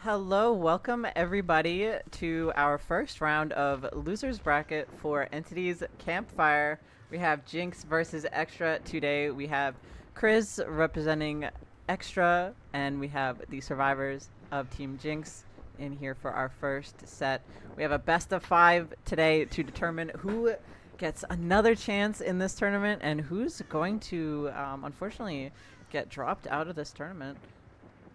Hello, welcome everybody to our first round of losers bracket for Entities Campfire. We have Jinx versus XTRA today. We have Chris representing XTRA, and we have the survivors of Team Jinx in here for our first set. We have a best of 5 today to determine who gets another chance in this tournament and who's going to unfortunately get dropped out of this tournament.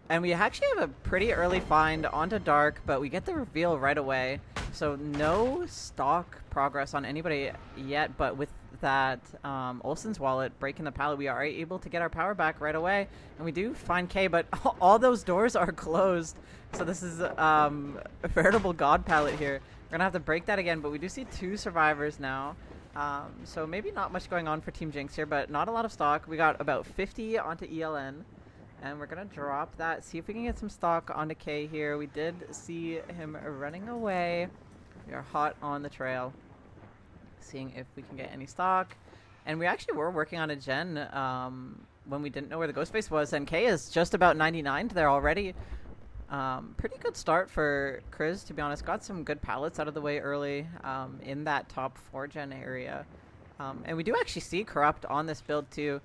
And we actually have a pretty early find onto Dark, but we get the reveal right away. So no stock progress on anybody yet, but with that Olsen's wallet breaking the pallet, we are able to get our power back right away. And we do find K, but all those doors are closed. So this is a veritable god pallet here. We're gonna have to break that again, but we do see 2 survivors now. So maybe not much going on for Team Jinx here, but not a lot of stock. We got about 50 onto ELN. And we're going to drop that, see if we can get some stock onto K here. We did see him running away. We are hot on the trail, seeing if we can get any stock. And we actually were working on a gen when we didn't know where the Ghostface was. And K is just about 99 there already. Pretty good start for Chris, to be honest. Got some good pallets out of the way early in that top 4 gen area. And we do actually see Corrupt on this build too.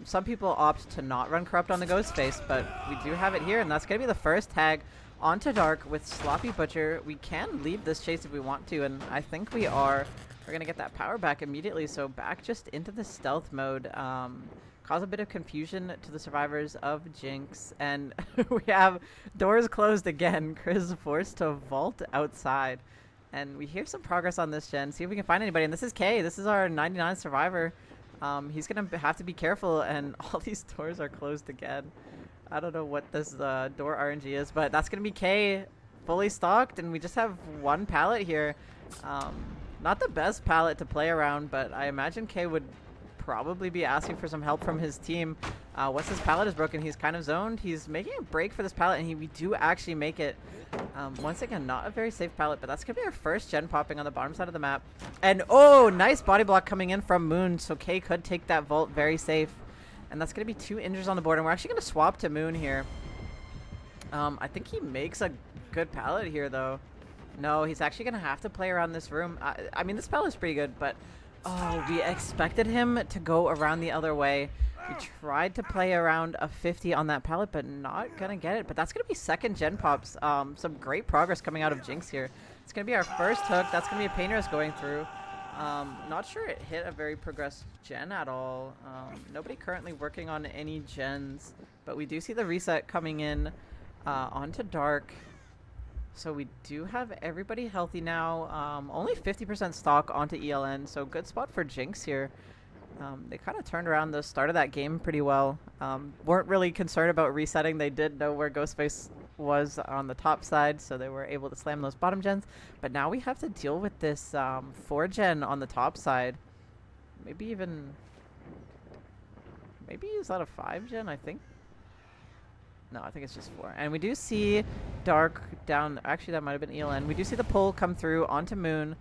Some people opt to not run Corrupt on the Ghostface, but we do have it here, and that's going to be the first tag onto Dark with Sloppy Butcher. We can leave this chase if we want to, and I think we are. We're going to get that power back immediately, so back just into the stealth mode. Cause a bit of confusion to the survivors of Jinx, and we have doors closed again. Chris forced to vault outside, and we hear some progress on this gen. See if we can find anybody, and this is K. This is our 99 survivor. He's going to have to be careful, and all these doors are closed again. I don't know what this door RNG is, but that's going to be K fully stocked, and we just have 1 pallet here. Not the best pallet to play around, but I imagine K would probably be asking for some help from his team. Once his pallet is broken, he's kind of zoned. He's making a break for this pallet, and we do actually make it. Once again, not a very safe pallet, but that's going to be our first gen popping on the bottom side of the map. And oh, nice body block coming in from Moon, so K could take that vault very safe. And that's going to be 2 injures on the board, and we're actually going to swap to Moon here. I think he makes a good pallet here, though. No, he's actually going to have to play around this room. I mean, this pallet's pretty good, but oh, we expected him to go around the other way. We tried to play around a 50 on that pallet, but not going to get it. But that's going to be second gen pops. Some great progress coming out of Jinx here. It's going to be our first hook. That's going to be a pain risk going through. Not sure it hit a very progressed gen at all. Nobody currently working on any gens, but we do see the reset coming in onto Dark. So we do have everybody healthy now. Only 50% stock onto ELN, so good spot for Jinx here. They kind of turned around the start of that game pretty well. Weren't really concerned about resetting. They did know where Ghostface was on the top side, so they were able to slam those bottom gens. But now we have to deal with this 4 gen on the top side. Maybe is that a 5 gen, I think? No, I think it's just 4. And we do see Dark down. Actually, that might have been ELN. We do see the pull come through onto Moon.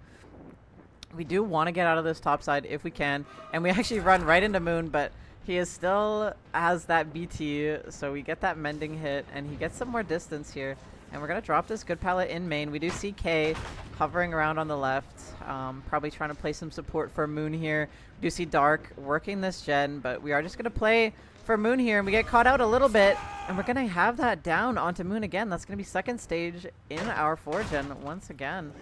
We do want to get out of this top side if we can. And we actually run right into Moon, but he is still has that BT. So we get that mending hit, and he gets some more distance here. And we're going to drop this good pallet in main. We do see K hovering around on the left. Probably trying to play some support for Moon here. We do see Dark working this gen, but we are just going to play for Moon here, and we get caught out a little bit, and we're going to have that down onto Moon again. That's going to be second stage in our 4 gen once again.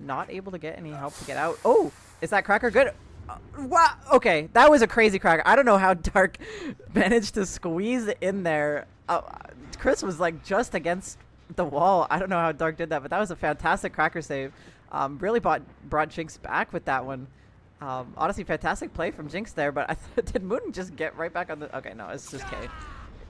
Not able to get any help to get out. Oh, is that cracker good? Wow. Okay, that was a crazy cracker. I don't know how Dark managed to squeeze in there. Chris was like just against the wall. I don't know how Dark did that, but that was a fantastic cracker save. Really brought Jinx back with that one. Honestly, fantastic play from Jinx there, but I thought, did Moon just get right back on the... Okay, no, it's just K.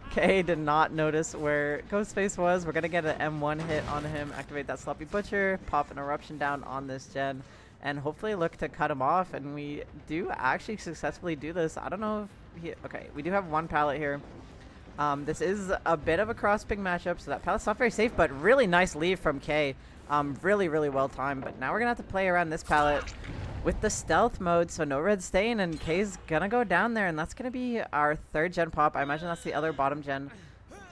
K did not notice where Ghostface was. We're going to get an M1 hit on him, activate that Sloppy Butcher, pop an Eruption down on this gen, and hopefully look to cut him off, and we do actually successfully do this. I don't know if he... Okay, we do have 1 pallet here. This is a bit of a cross-ping matchup, so that pallet's not very safe, but really nice leave from K. Really, really well timed, but now we're going to have to play around this pallet with the stealth mode, so no red stain, and K's gonna go down there, and that's gonna be our 3rd gen pop. I imagine that's the other bottom gen.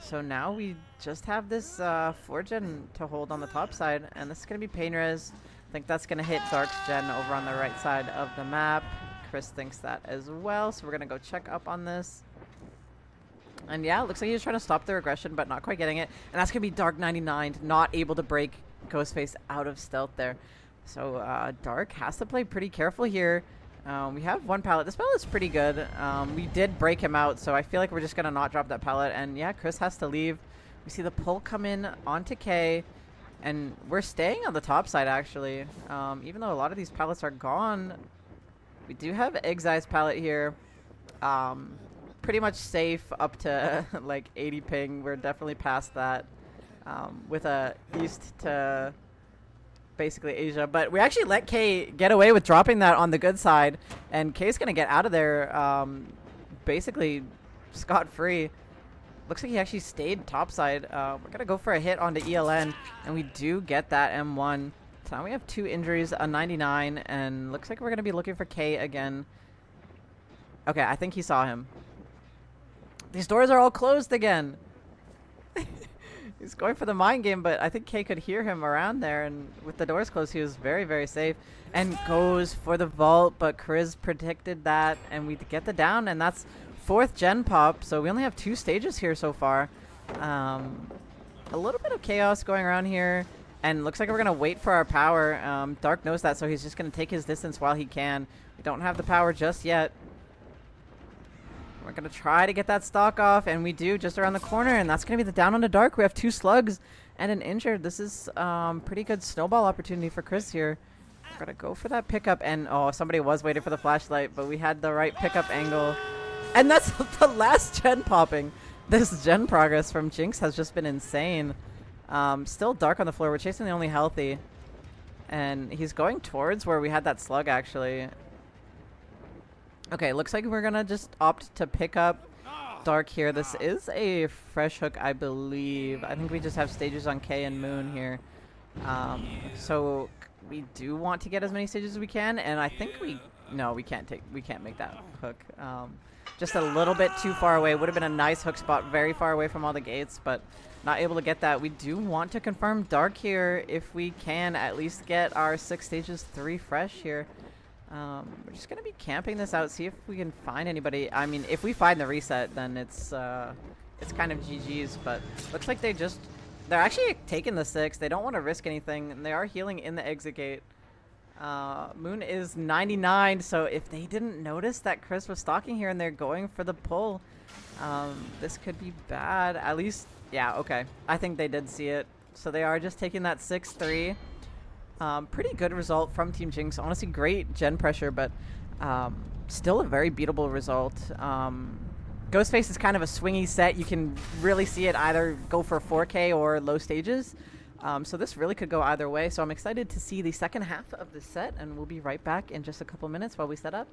So now we just have this 4-gen to hold on the top side, and this is going to be Pain Res. I think that's going to hit Dark's gen over on the right side of the map. Chris thinks that as well, so we're going to go check up on this. And yeah, it looks like he's trying to stop their aggression, but not quite getting it. And that's going to be Dark 99, not able to break Ghostface out of stealth there. So Dark has to play pretty careful here. We have one pallet. This pallet's pretty good. We did break him out, so I feel like we're just going to not drop that pallet. And yeah, Chris has to leave. We see the pull come in onto K. And we're staying on the top side, actually. Even though a lot of these pallets are gone, we do have Egg's pallet here. Pretty much safe up to like 80 ping. We're definitely past that with a east to basically Asia. But we actually let K get away with dropping that on the good side. And K's going to get out of there basically scot-free. Looks like he actually stayed topside. We're going to go for a hit onto ELN. And we do get that M1. So now we have 2 injuries, a 99. And looks like we're going to be looking for K again. Okay, I think he saw him. These doors are all closed again. He's going for the mind game, but I think K could hear him around there, and with the doors closed, he was very, very safe. And goes for the vault, but Chris predicted that, and we get the down, and that's 4th gen pop, so we only have 2 stages here so far. A little bit of chaos going around here, and looks like we're going to wait for our power. Dark knows that, so he's just going to take his distance while he can. We don't have the power just yet. We're going to try to get that stock off, and we do just around the corner, and that's going to be the down on the Dark. We have 2 slugs and an injured. This is pretty good snowball opportunity for Chris here. We're going to go for that pickup, and oh, somebody was waiting for the flashlight, but we had the right pickup angle. And that's the last gen popping. This gen progress from Jinx has just been insane. Still Dark on the floor. We're chasing the only healthy. And he's going towards where we had that slug, actually. Okay, looks like we're gonna just opt to pick up Dark here. This is a fresh hook, I believe. I think we just have stages on K and Moon here. So we do want to get as many stages as we can, and I think no, we can't make that hook. Just a little bit too far away. Would have been a nice hook spot, very far away from all the gates, but not able to get that. We do want to confirm Dark here if we can at least get our 6 stages 3 fresh here. We're just going to be camping this out, see if we can find anybody. I mean, if we find the reset, then it's kind of GG's, but looks like they're actually taking the 6. They don't want to risk anything, and they are healing in the exit gate. Moon is 99, so if they didn't notice that Chris was stalking here and they're going for the pull, this could be bad. At least, yeah, okay. I think they did see it. So they are just taking that 6-3. Pretty good result from Team Jinx. Honestly, great gen pressure, but still a very beatable result. Ghostface is kind of a swingy set. You can really see it either go for 4K or low stages. So this really could go either way. So I'm excited to see the second half of the set, and we'll be right back in just a couple minutes while we set up.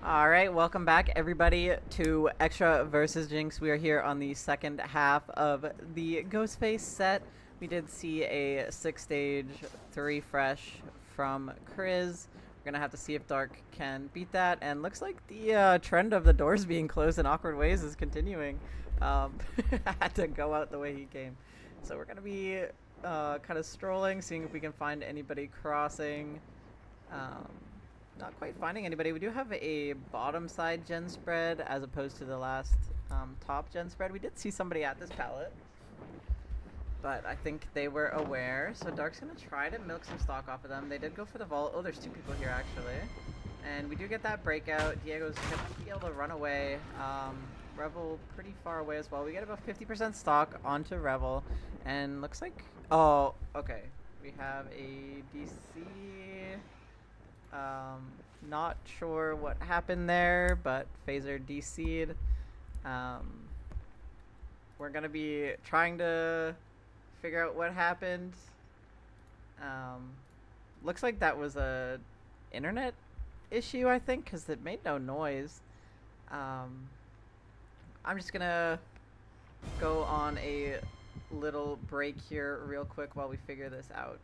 All right, welcome back, everybody, to Extra versus Jinx. We are here on the second half of the Ghostface set. We did see a 6-stage 3 fresh from Kriz. We're gonna have to see if Dark can beat that, and looks like the trend of the doors being closed in awkward ways is continuing. Had to go out the way he came, so we're gonna be kind of strolling, seeing if we can find anybody crossing. Um, Not quite finding anybody. We do have a bottom side gen spread as opposed to the last top gen spread. We did see somebody at this pallet, but I think they were aware. So Dark's going to try to milk some stock off of them. They did go for the vault. Oh, there's two people here actually. And we do get that breakout. Diego's going to be able to run away. Revel pretty far away as well. We get about 50% stock onto Revel. And looks like... Oh, okay. We have a DC... Not sure what happened there, but Phaser DC'd. We're gonna be trying to figure out what happened. Looks like that was a internet issue, I think, because it made no noise. I'm just gonna go on a little break here real quick while we figure this out.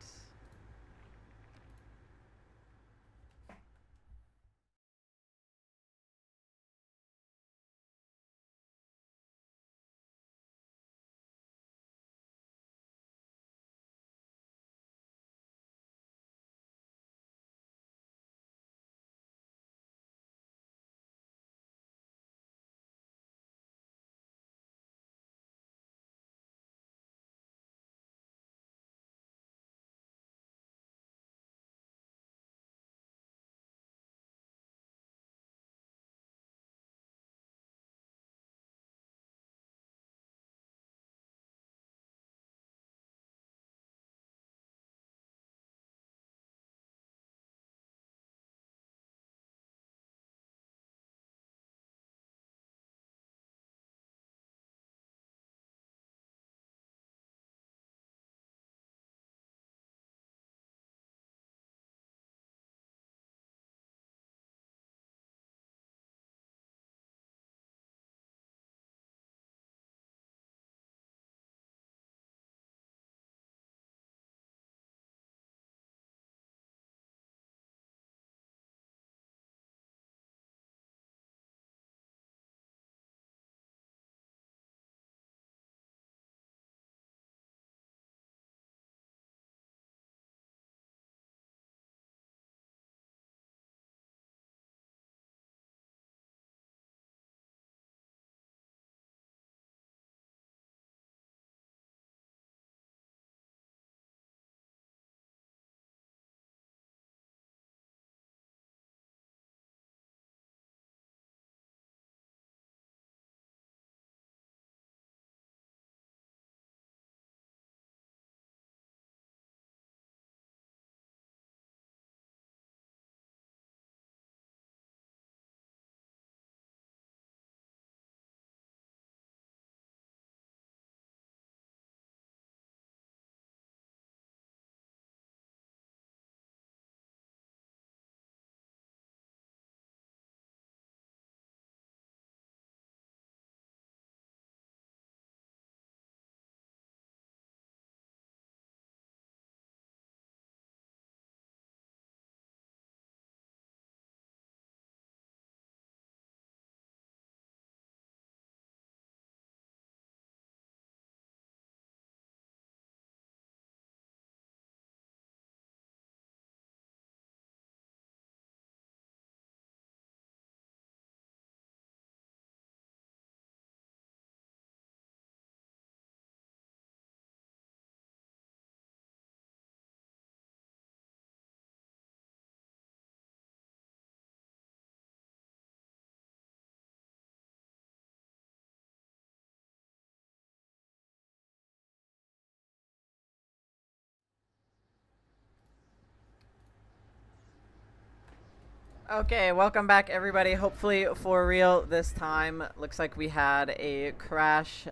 Okay, welcome back, everybody. Hopefully for real this time. Looks like we had a crash.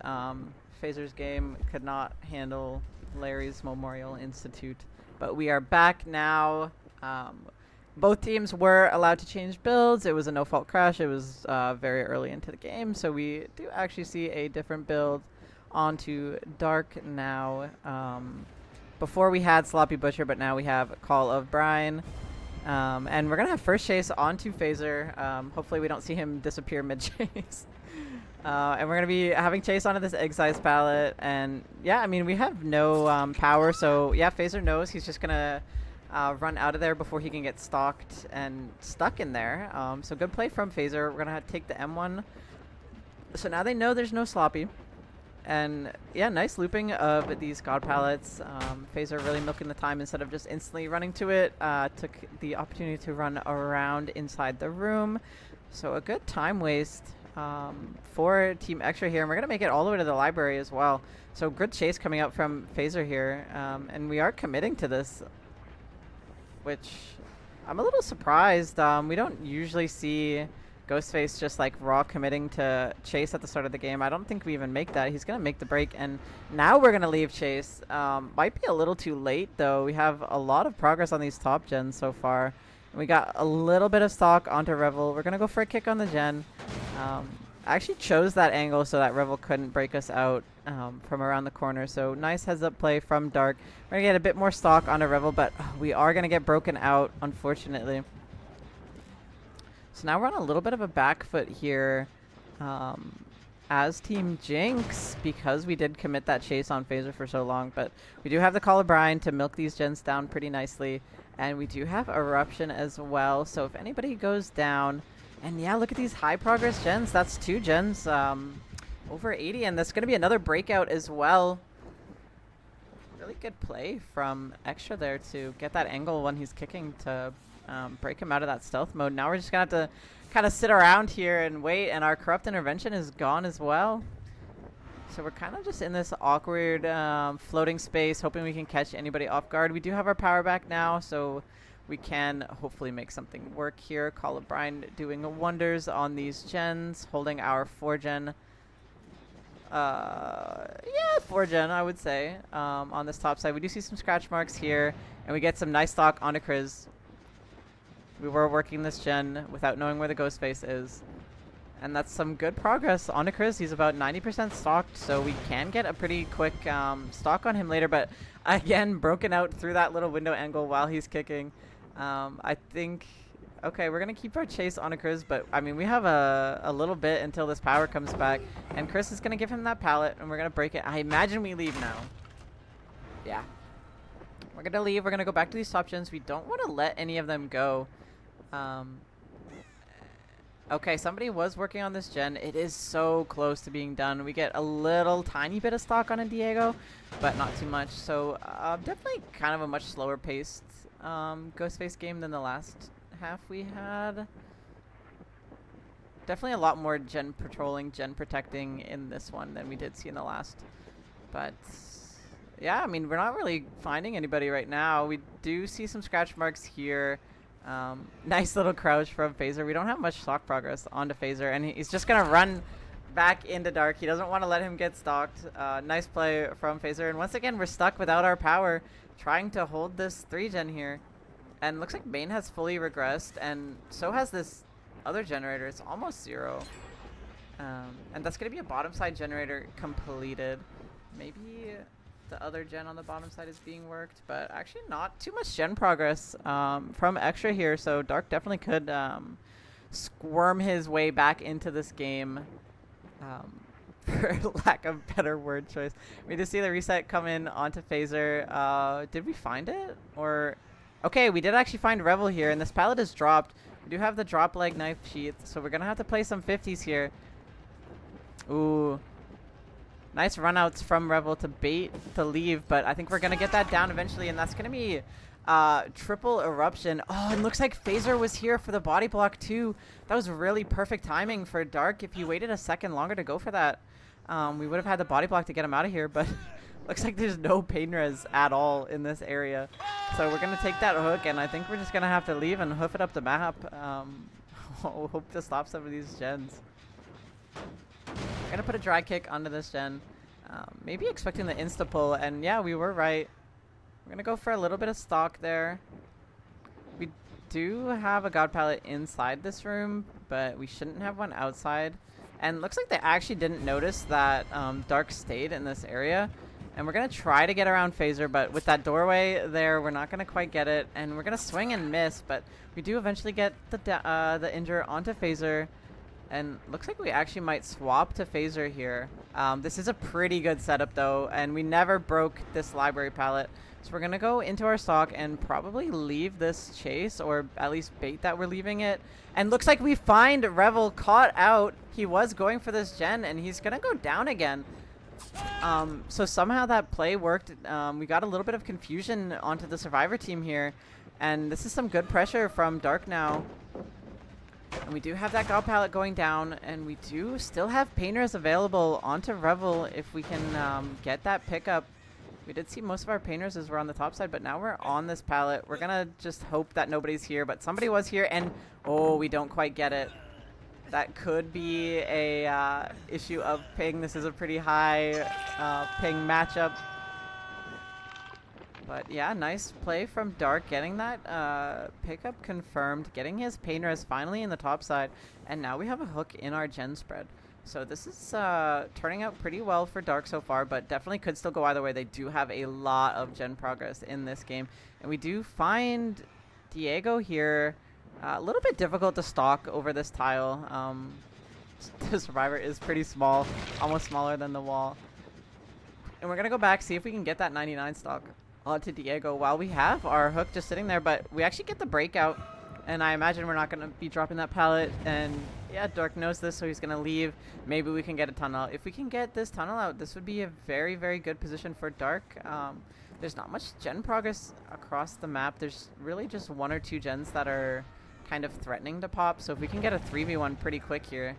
Phaser's game could not handle Larry's Memorial Institute, but we are back now. Both teams were allowed to change builds. It was a no-fault crash. It was very early into the game, so we do actually see a different build onto Dark now. Before we had Sloppy Butcher, but now we have Call of Brine. And we're going to have first chase onto Phaser. Hopefully we don't see him disappear mid-chase. And we're going to be having chase onto this egg-sized pallet. And yeah, I mean, we have no power, so yeah, Phaser knows he's just going to run out of there before he can get stalked and stuck in there. So good play from Phaser. We're going to take the M1. So now they know there's no Sloppy. And yeah, nice looping of these God pallets. Phaser really milking the time instead of just instantly running to it. Took the opportunity to run around inside the room. So a good time waste for Team XTRA here. And we're going to make it all the way to the library as well. So good chase coming out from Phaser here. And we are committing to this, which I'm a little surprised. We don't usually see Ghostface just like raw committing to chase at the start of the game. I don't think we even make that. He's going to make the break, and now we're going to leave chase. Might be a little too late, though. We have a lot of progress on these top gens so far. We got a little bit of stock onto Revel. We're going to go for a kick on the gen. I actually chose that angle so that Revel couldn't break us out from around the corner. So nice heads-up play from Dark. We're going to get a bit more stock onto Revel, but we are going to get broken out, unfortunately. So now we're on a little bit of a back foot here as Team Jinx, because we did commit that chase on Phaser for so long. But we do have the Call of Brine to milk these gens down pretty nicely. And we do have Eruption as well. So if anybody goes down, and yeah, look at these high progress gens. That's 2 gens over 80. And that's going to be another breakout as well. Really good play from XTRA there to get that angle when he's kicking to break him out of that stealth mode. Now we're just going to have to kind of sit around here and wait, and our Corrupt Intervention is gone as well. So we're kind of just in this awkward floating space, hoping we can catch anybody off guard. We do have our power back now, so we can hopefully make something work here. Call of Brine doing wonders on these gens, holding our 4-gen. Yeah, 4-gen, I would say, on this top side. We do see some scratch marks here, and we get some nice stock onto Kriz. We were working this gen without knowing where the Ghostface is. And that's some good progress onto Kriz. He's about 90% stocked, so we can get a pretty quick stock on him later. But again, broken out through that little window angle while he's kicking. I think, okay, we're going to keep our chase onto Kriz. But, I mean, we have a little bit until this power comes back. And Kriz is going to give him that pallet, and we're going to break it. I imagine we leave now. Yeah. We're going to leave. We're going to go back to these top gens. We don't want to let any of them go. Okay, somebody was working on this gen. It is so close to being done. We get a little tiny bit of stock on a Diego, but not too much. So definitely kind of a much slower paced Ghostface game than the last half we had. Definitely a lot more gen patrolling, gen protecting in this one than we did see in the last. But yeah, I mean, we're not really finding anybody right now. We do see some scratch marks here. Nice little crouch from Phaser. We don't have much stock progress onto Phaser, and he's just gonna run back into Dark. He doesn't want to let him get stalked. Nice play from Phaser, and once again we're stuck without our power, trying to hold this 3-gen here. And looks like main has fully regressed, and so has this other generator. It's almost 0. And that's gonna be a bottom side generator completed. Maybe the other gen on the bottom side is being worked, but actually not too much gen progress from XTRA here, so Dark definitely could squirm his way back into this game, for lack of better word choice. We just see the reset come in onto Phaser. Did we find it? Or okay, we did actually find Revel here, and this pallet is dropped. We do have the drop leg knife sheath, so we're gonna have to play some 50s here. Ooh. Nice runouts from Revel to bait to leave, but I think we're going to get that down eventually, and that's going to be triple Eruption. Oh, and looks like Phaser was here for the body block too. That was really perfect timing for Dark. If you waited a second longer to go for that, we would have had the body block to get him out of here, but looks like there's no pain res at all in this area. So we're going to take that hook, and I think we're just going to have to leave and hoof it up the map. Hope to stop some of these gens. Gonna put a dry kick onto this gen. Maybe expecting the insta pull, and yeah, we were right. We're gonna go for a little bit of stock there. We do have a god pallet inside this room, but we shouldn't have one outside. And looks like they actually didn't notice that Dark stayed in this area. And we're going to try to get around Phaser, but with that doorway there, we're not going to quite get it. And we're going to swing and miss, but we do eventually get the injure onto Phaser. And looks like we actually might swap to Phaser here. This is a pretty good setup, though, and we never broke this library pallet. So we're going to go into our stock and probably leave this chase, or at least bait that we're leaving it. And looks like we find Revel caught out. He was going for this gen, and he's going to go down again. So somehow that play worked. We got a little bit of confusion onto the survivor team here. And this is some good pressure from Dark now. And we do have that god pallet going down, and we do still have painters available onto Revel if we can get that pickup. We did see most of our painters as we're on the top side, but now we're on this pallet. We're gonna just hope that nobody's here, but somebody was here, and oh, we don't quite get it. That could be a issue of ping. This is a pretty high ping matchup. But yeah, nice play from Dark, getting that pickup confirmed, getting his painters finally in the top side, and now we have a hook in our gen spread. So this is turning out pretty well for Dark so far, but definitely could still go either way. They do have a lot of gen progress in this game, and we do find Diego here a little bit difficult to stalk over this tile. The survivor is pretty small, almost smaller than the wall. And we're going to go back, see if we can get that 99 stock onto Diego while we have our hook just sitting there, but we actually get the breakout, and I imagine we're not going to be dropping that pallet. And yeah, Dark knows this, so he's going to leave. Maybe we can get a tunnel. If we can get this tunnel out, this would be a very, very good position for Dark. There's not much gen progress across the map. There's really just one or two gens that are kind of threatening to pop, so if we can get a 3v1 pretty quick here,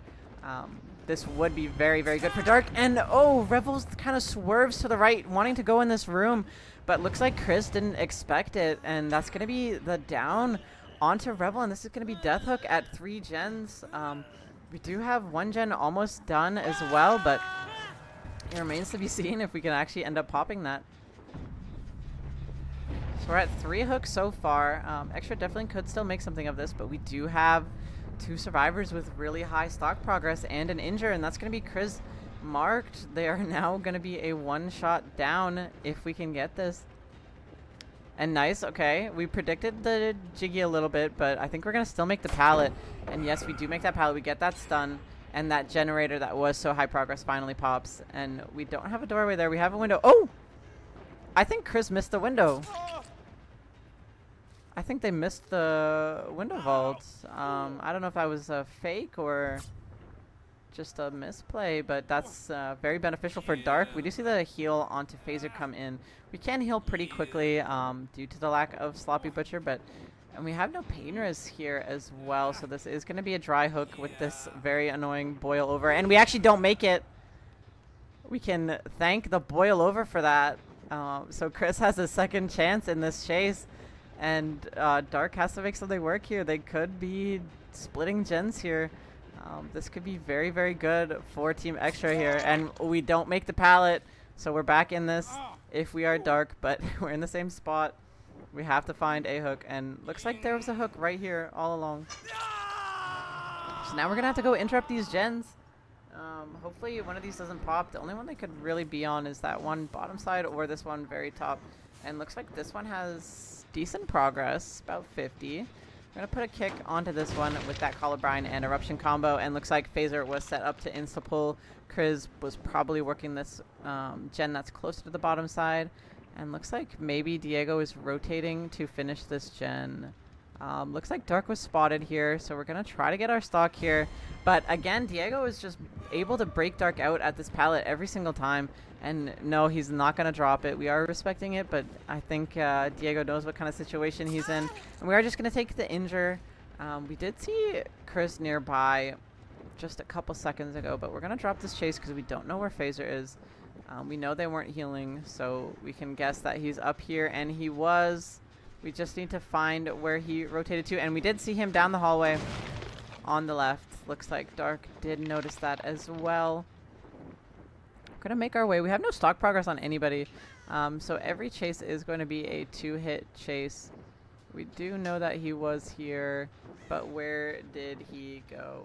this would be very, very good for Dark. And oh, Revel's kind of swerves to the right, wanting to go in this room, but looks like Chris didn't expect it, and that's going to be the down onto Revel, and this is going to be Death Hook at 3 gens. We do have 1 gen almost done as well, but it remains to be seen if we can actually end up popping that. So we're at 3 hooks so far. XTRA definitely could still make something of this, but we do have 2 survivors with really high stock progress and an injure, and that's going to be Chris marked. They are now going to be a 1-shot down if we can get this. And nice, okay. We predicted the Jiggy a little bit, but I think we're going to still make the pallet. And yes, we do make that pallet. We get that stun, and that generator that was so high progress finally pops. And we don't have a doorway there. We have a window. Oh! I think Chris missed the window. I think they missed the window vault. I don't know if that was a fake or just a misplay, but that's very beneficial for Dark. We do see the heal onto Phaser come in. We can heal pretty quickly due to the lack of Sloppy Butcher, and we have no painters here as well, so this is going to be a dry hook with this very annoying boil over, and we actually don't make it. We can thank the boil over for that. So Chris has a second chance in this chase, and Dark has to make something work here. They could be splitting gens here. This could be very, very good for Team XTRA here, and we don't make the pallet, so we're back in this if we are Dark, but we're in the same spot. We have to find a hook, and looks like there was a hook right here all along. So now we're gonna have to go interrupt these gens. Hopefully one of these doesn't pop. The only one they could really be on is that one bottom side or this one very top, and looks like this one has decent progress, about 50. We're going to put a kick onto this one with that Colubrine and Eruption combo, and looks like Phaser was set up to insta-pull. Chris was probably working this gen that's closer to the bottom side, and looks like maybe Diego is rotating to finish this gen. Looks like Dark was spotted here, so we're going to try to get our stock here. But again, Diego is just able to break Dark out at this pallet every single time. And no, he's not going to drop it. We are respecting it, but I think Diego knows what kind of situation he's in. And we are just going to take the injure. We did see Chris nearby just a couple seconds ago, but we're going to drop this chase because we don't know where Phaser is. We know they weren't healing, so we can guess that he's up here, and he was. We just need to find where he rotated to, and we did see him down the hallway on the left. Looks like Dark did notice that as well. We're gonna make our way. We have no stock progress on anybody, so every chase is going to be a 2-hit chase. We do know that he was here, but where did he go?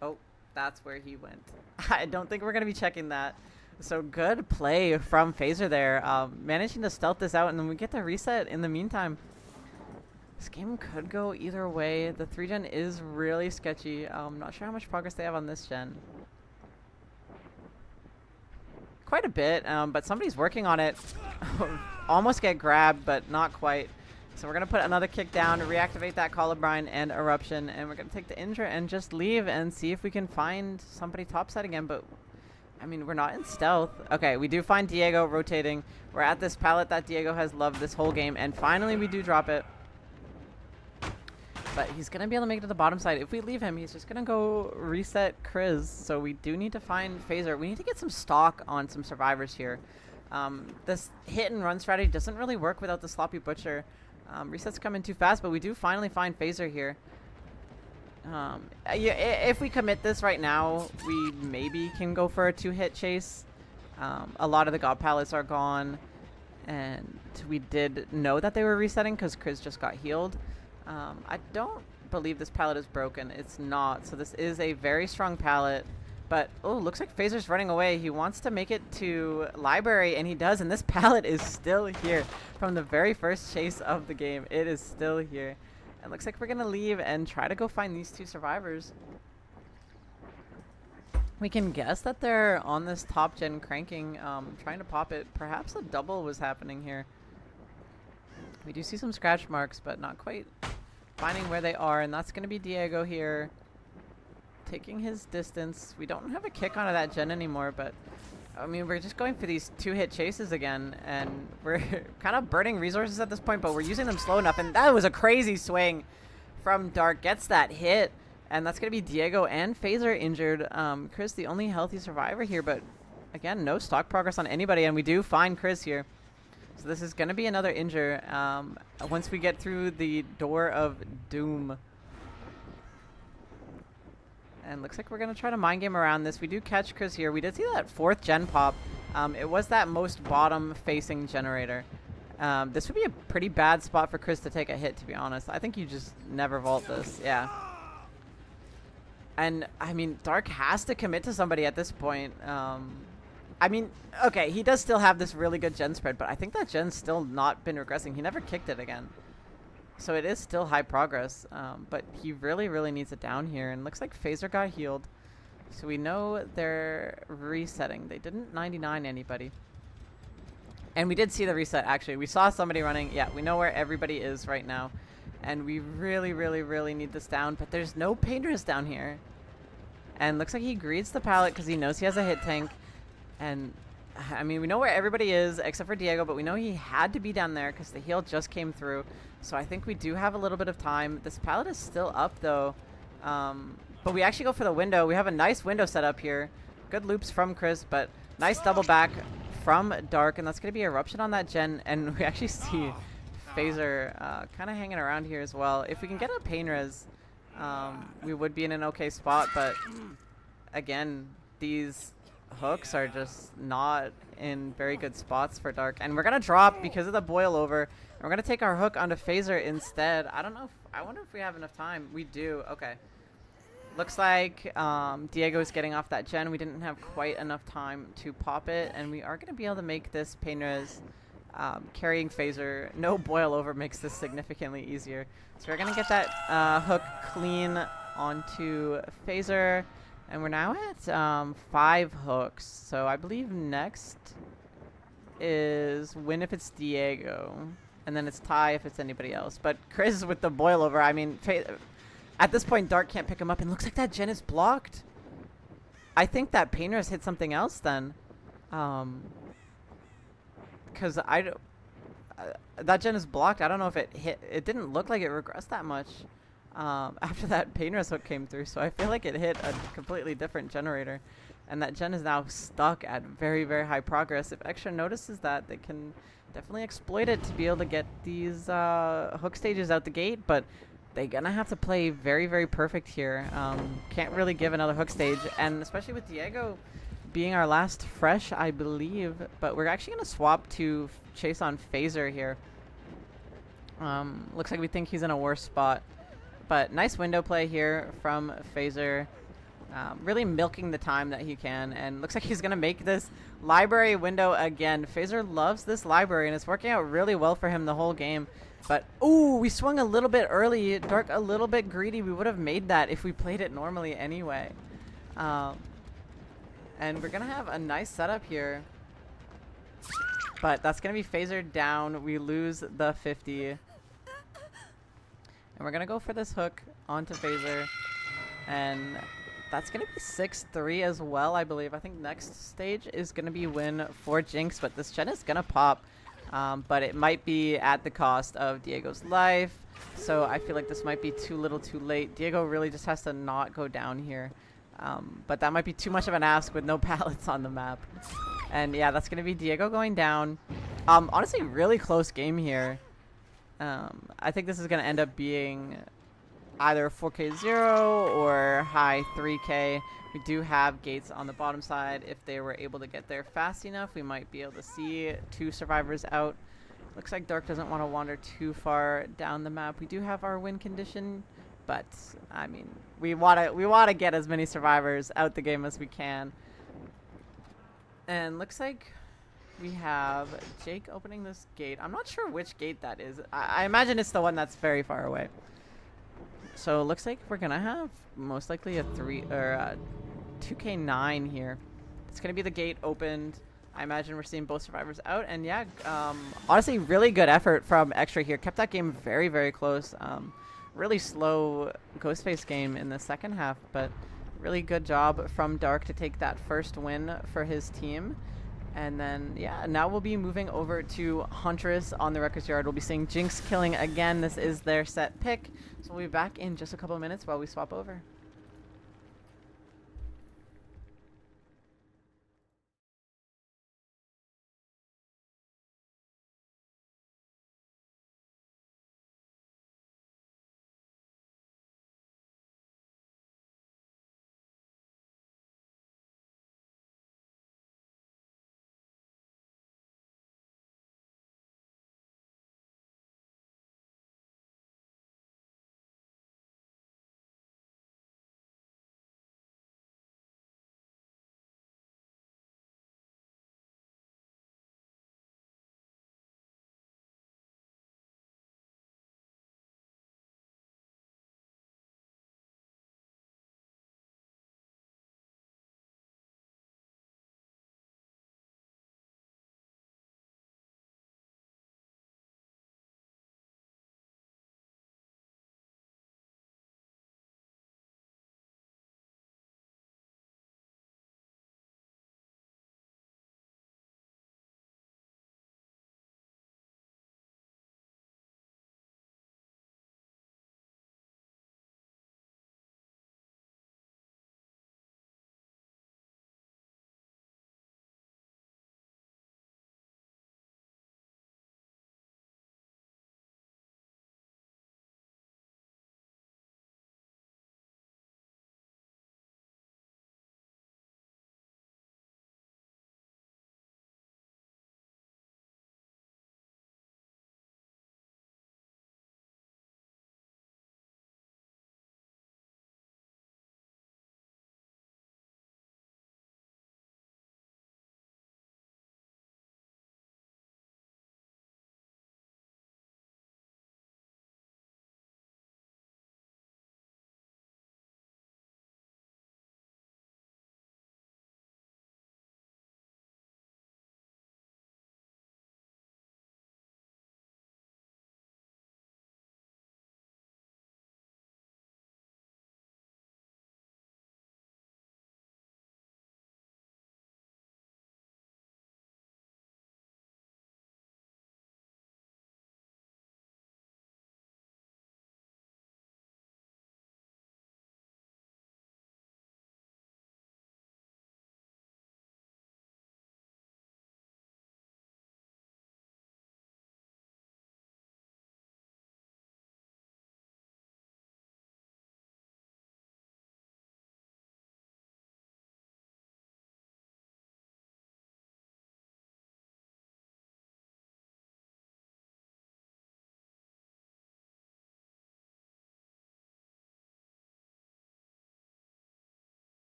Oh, that's where he went. I don't think we're going to be checking that. So good play from Phaser there, managing to stealth this out, and then we get the reset in the meantime. This game could go either way. The 3-gen is really sketchy. Not sure how much progress they have on this gen. Quite a bit, but somebody's working on it. Almost get grabbed, but not quite. So we're going to put another kick down to reactivate that Colubrine and Eruption, and we're going to take the injure and just leave and see if we can find somebody topside again, but I mean, we're not in stealth. Okay, we do find Diego rotating. We're at this pallet that Diego has loved this whole game, and finally we do drop it. But he's going to be able to make it to the bottom side. If we leave him, he's just going to go reset Kriz. So we do need to find Phaser. We need to get some stock on some survivors here. This hit and run strategy doesn't really work without the sloppy butcher. Resets come in too fast, but we do finally find Phaser here. Yeah, if we commit this right now, we maybe can go for a 2-hit chase. A lot of the God pallets are gone, and we did know that they were resetting because Kriz just got healed. I don't believe this pallet is broken. It's not, so this is a very strong pallet. But, oh, looks like Phaser's running away. He wants to make it to library, and he does, and this pallet is still here from the very first chase of the game. It is still here. It looks like we're going to leave and try to go find these two survivors. We can guess that they're on this top gen cranking, trying to pop it. Perhaps a double was happening here. We do see some scratch marks, but not quite finding where they are, and that's going to be Diego here, taking his distance. We don't have a kick onto that gen anymore, but I mean, we're just going for these 2-hit chases again, and we're kind of burning resources at this point, but we're using them slow enough, and that was a crazy swing from Dark. Gets that hit, and that's going to be Diego and Phaser injured. Chris, the only healthy survivor here, but again, no stock progress on anybody, and we do find Chris here. So this is going to be another injure once we get through the door of doom. And looks like we're going to try to mind game around this. We do catch Chris here. We did see that 4th gen pop. It was that most bottom facing generator. This would be a pretty bad spot for Chris to take a hit, to be honest. I think you just never vault this. Yeah. And, I mean, Dark has to commit to somebody at this point. I mean, okay, he does still have this really good gen spread, but I think that gen's still not been regressing. He never kicked it again. So it is still high progress, but he really, really needs it down here. And looks like Phaser got healed. So we know they're resetting. They didn't 99 anybody. And we did see the reset, actually. We saw somebody running. Yeah, we know where everybody is right now. And we really, really, really need this down. But there's no painters down here. And looks like he greets the pallet because he knows he has a hit tank. And, I mean, we know where everybody is except for Diego, but we know he had to be down there because the heal just came through. So I think we do have a little bit of time. This pallet is still up, though. But we actually go for the window. We have a nice window set up here. Good loops from Chris, but nice double back from Dark. And that's going to be Eruption on that gen. And we actually see Phaser kind of hanging around here as well. If we can get a pain res, we would be in an okay spot. But, again, these hooks are just not in very good spots for Dark. And we're going to drop because of the boil over. And we're going to take our hook onto Phaser instead. I don't know. I wonder if we have enough time. We do. Okay. Looks like Diego's getting off that gen. We didn't have quite enough time to pop it. And we are going to be able to make this pain res carrying Phaser. No boil over makes this significantly easier. So we're going to get that hook clean onto Phaser. And we're now at 5 hooks. So I believe next is win if it's Diego. And then it's tie if it's anybody else. But Chris with the boil over, I mean, at this point, Dark can't pick him up. And looks like that gen is blocked. I think that Painter's hit something else then. Because that gen is blocked. I don't know if it hit. It didn't look like it regressed that much. After that Painter's hook came through, so I feel like it hit a completely different generator, and that gen is now stuck at very, very high progress. If XTRA notices that, they can definitely exploit it to be able to get these hook stages out the gate, but they're gonna have to play very, very perfect here. Can't really give another hook stage, and especially with Diego being our last fresh, I believe, but we're actually gonna swap to chase on Phaser here. Looks like we think he's in a worse spot. But nice window play here from Phaser. Really milking the time that he can. And looks like he's going to make this library window again. Phaser loves this library, and it's working out really well for him the whole game. But, ooh, we swung a little bit early. Dark a little bit greedy. We would have made that if we played it normally anyway. And we're going to have a nice setup here. But that's going to be Phaser down. We lose the 50. And we're going to go for this hook onto Phaser. And that's going to be 6-3 as well, I believe. I think next stage is going to be win for Jinx. But this gen is going to pop. But it might be at the cost of Diego's life. So I feel like this might be too little too late. Diego really just has to not go down here. But that might be too much of an ask with no pallets on the map. And yeah, that's going to be Diego going down. Honestly, really close game here. I think this is going to end up being either 4K0 or high 3K. We do have gates on the bottom side. If they were able to get there fast enough, we might be able to see 2 survivors out. Looks like Dark doesn't want to wander too far down the map. We do have our win condition, but I mean, we want to get as many survivors out the game as we can. And looks like we have Jake opening this gate. I'm not sure which gate that is. I imagine it's the one that's very far away. So it looks like we're gonna have most likely a 2K9 here. It's gonna be the gate opened. I imagine we're seeing both survivors out, and yeah, honestly, really good effort from XTRA here. Kept that game very, very close. Really slow Ghostface game in the second half, but really good job from Dark to take that first win for his team. And then, yeah, now we'll be moving over to Huntress on the Wrecker's Yard. We'll be seeing Jinx killing again. This is their set pick. So we'll be back in just a couple of minutes while we swap over.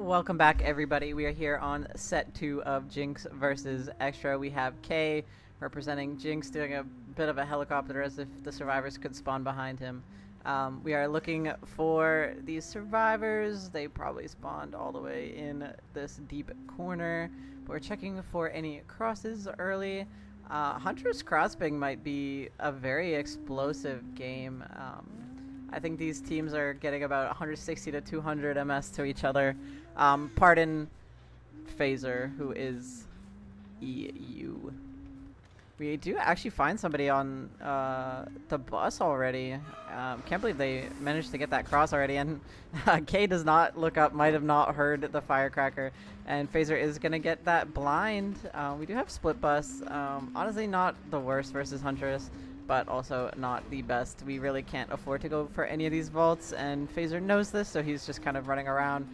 Welcome back, everybody. We are here on set 2 of Jinx versus XTRA. We have Kay representing Jinx doing a bit of a helicopter as if the survivors could spawn behind him. We are looking for these survivors. They probably spawned all the way in this deep corner. But we're checking for any crosses early. Huntress crossing might be a very explosive game. I think these teams are getting about 160 to 200 MS to each other. Pardon Phaser, who is EU. We do actually find somebody on the bus already. Can't believe they managed to get that cross already. And Kay does not look up, might have not heard the firecracker. And Phaser is going to get that blind. We do have split bus. Honestly, not the worst versus Huntress, but also not the best. We really can't afford to go for any of these vaults, and Phaser knows this, so he's just kind of running around,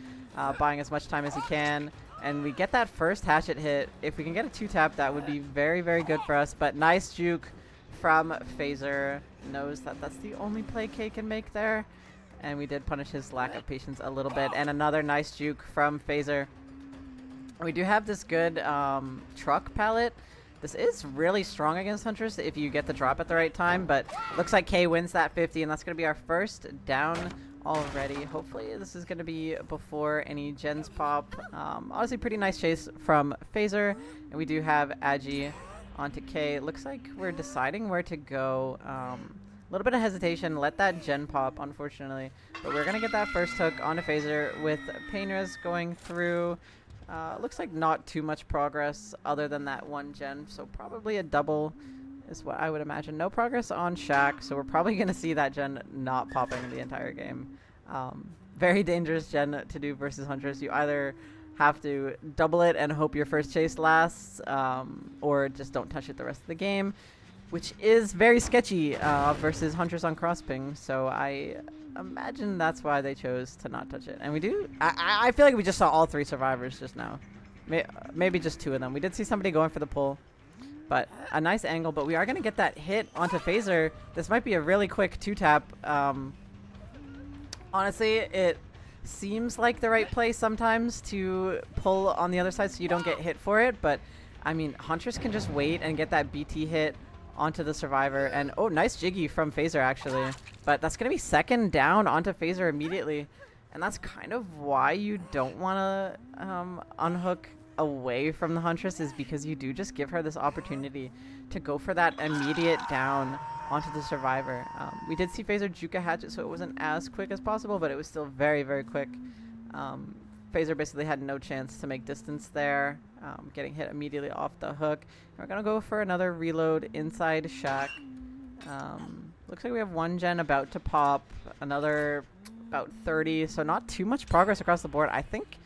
buying as much time as he can. And we get that first hatchet hit. If we can get a 2-tap, that would be very, very good for us. But nice juke from Phaser. Knows that that's the only play K can make there. And we did punish his lack of patience a little bit. And another nice juke from Phaser. We do have this good truck pallet. This is really strong against Huntress if you get the drop at the right time, but looks like Kay wins that 50, and that's going to be our first down already. Hopefully this is going to be before any gens pop. Honestly, pretty nice chase from Phaser, and we do have Agi onto Kay. Looks like we're deciding where to go. A little bit of hesitation, let that gen pop, unfortunately, but we're going to get that first hook onto Phaser with Painrez going through. Looks like not too much progress other than that one gen, so probably a double is what I would imagine. No progress on Shaq, so we're probably going to see that gen not popping the entire game. Very dangerous gen to do versus Huntress. You either have to double it and hope your first chase lasts, or just don't touch it the rest of the game, which is very sketchy versus Huntress on cross ping, so I imagine that's why they chose to not touch it. And we do, I feel like we just saw all 3 survivors just now. Maybe just 2 of them. We did see somebody going for the pull, but a nice angle. But we are going to get that hit onto Phaser. This might be a really quick 2-tap. Honestly, it seems like the right play sometimes to pull on the other side so you don't get hit for it. But, I mean, Huntress can just wait and get that BT hit onto the survivor. And, oh, nice jiggy from Phaser, actually. But that's going to be second down onto Phaser immediately. And that's kind of why you don't want to unhook away from the Huntress, is because you do just give her this opportunity to go for that immediate down onto the survivor. We did see Phaser juke a hatchet, so it wasn't as quick as possible, but it was still very, very quick. Phaser basically had no chance to make distance there, getting hit immediately off the hook. And we're going to go for another reload inside Shaq. Looks like we have one gen about to pop, another about 30, so not too much progress across the board. I think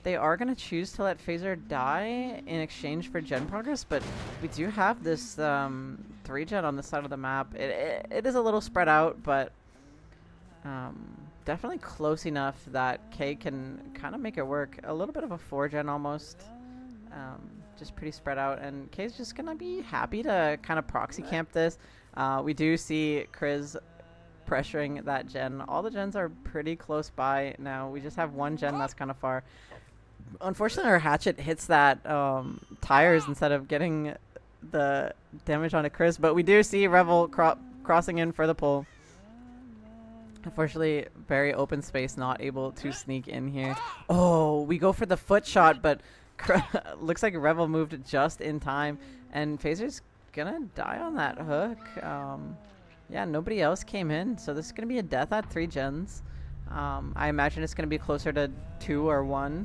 they are going to choose to let Phaser die in exchange for gen progress, but we do have this 3 gen on the side of the map. It is a little spread out, but definitely close enough that Kay can kind of make it work. A little bit of a 4 gen almost, just pretty spread out, and Kay's just going to be happy to kind of proxy camp this. We do see Chris pressuring that gen. All the gens are pretty close by now. We just have one gen that's kind of far. Unfortunately, our hatchet hits that tires instead of getting the damage onto Chris, but we do see Revel crossing in for the pull. Unfortunately, very open space, not able to sneak in here. Oh, we go for the foot shot, but looks like Revel moved just in time, and Phaser's gonna die on that hook. Yeah, nobody else came in, so this is gonna be a death at 3 gens. I imagine it's gonna be closer to 2 or 1.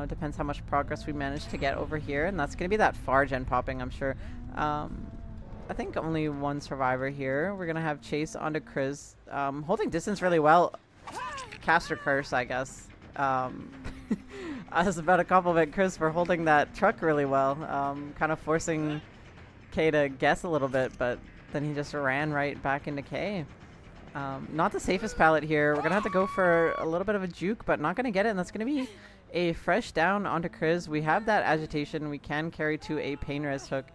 Depends how much progress we manage to get over here, and that's gonna be that far gen popping, I'm sure. I think only 1 survivor here. We're gonna have Chase onto Chris, holding distance really well. Caster curse, I guess. I was about to compliment Chris for holding that truck really well, kind of forcing Kay to guess a little bit, but then he just ran right back into Kay. Not the safest pallet here. We're gonna have to go for a little bit of a juke, but not gonna get it, and that's gonna be a fresh down onto Chris. We have that agitation. We can carry to a Painrez hook.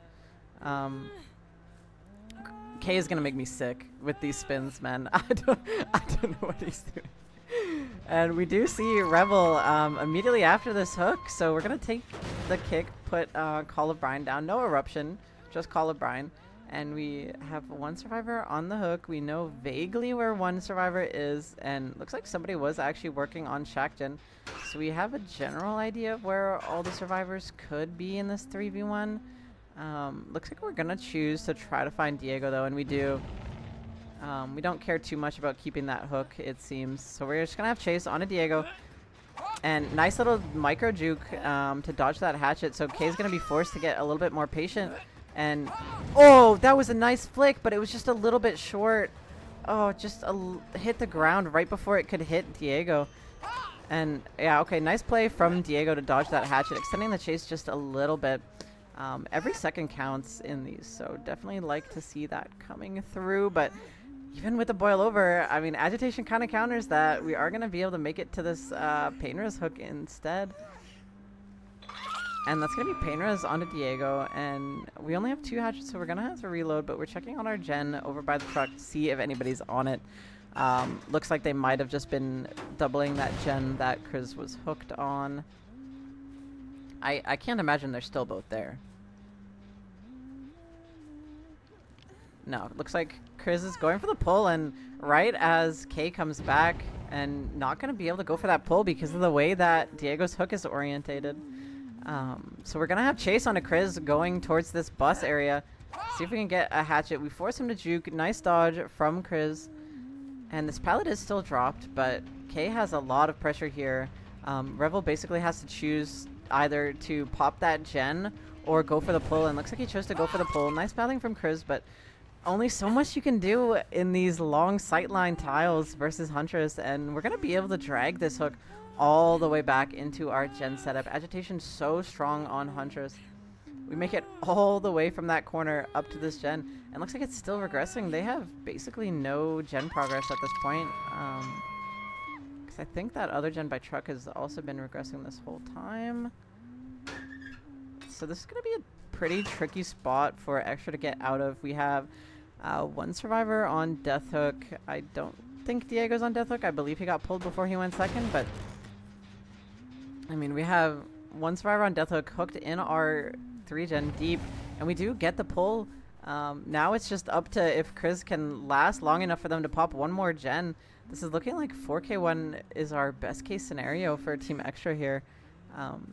Kay is gonna make me sick with these spins, man. I don't know what he's doing. And we do see Rebel immediately after this hook, so we're going to take the kick, put Call of Brine down. No eruption, just Call of Brine. And we have one survivor on the hook. We know vaguely where one survivor is, and looks like somebody was actually working on Shackgen. So we have a general idea of where all the survivors could be in this 3v1. Looks like we're gonna choose to try to find Diego though, and we do. We don't care too much about keeping that hook, it seems. So we're just gonna have Chase on a Diego. And nice little micro juke to dodge that hatchet. So Kay's gonna be forced to get a little bit more patient. And oh, that was a nice flick, but it was just a little bit short. Oh, just hit the ground right before it could hit Diego. And yeah, okay, nice play from Diego to dodge that hatchet, extending the chase just a little bit. Every second counts in these, so definitely like to see that coming through. But even with the boil over, I mean, agitation kind of counters that. We are going to be able to make it to this Painter's hook instead. And that's going to be Painter's onto Diego, and we only have 2 hatchets, so we're going to have to reload, but we're checking on our gen over by the truck to see if anybody's on it. Looks like they might have just been doubling that gen that Chris was hooked on. I can't imagine they're still both there. No, looks like Chris is going for the pull, and right as Kay comes back, and not going to be able to go for that pull because of the way that Diego's hook is orientated. So we're going to have Chase on a Chris going towards this bus area. See if we can get a hatchet. We force him to juke. Nice dodge from Chris. And this pallet is still dropped, but Kay has a lot of pressure here. Revel basically has to choose either to pop that gen or go for the pull, and looks like he chose to go for the pull. Nice pathing from Chris, but only so much you can do in these long sightline tiles versus Huntress, and we're going to be able to drag this hook all the way back into our gen setup. Agitation so strong on Huntress. We make it all the way from that corner up to this gen, and looks like it's still regressing. They have basically no gen progress at this point. Because I think that other gen by truck has also been regressing this whole time. So this is going to be a pretty tricky spot for XTRA to get out of. We have one survivor on death hook. I don't think Diego's on death hook. I believe he got pulled before he went second, but I mean, we have one survivor on death hook hooked in our 3-gen deep, and we do get the pull. Now it's just up to if Chris can last long enough for them to pop one more gen. This is looking like 4K1 is our best case scenario for Team XTRA here.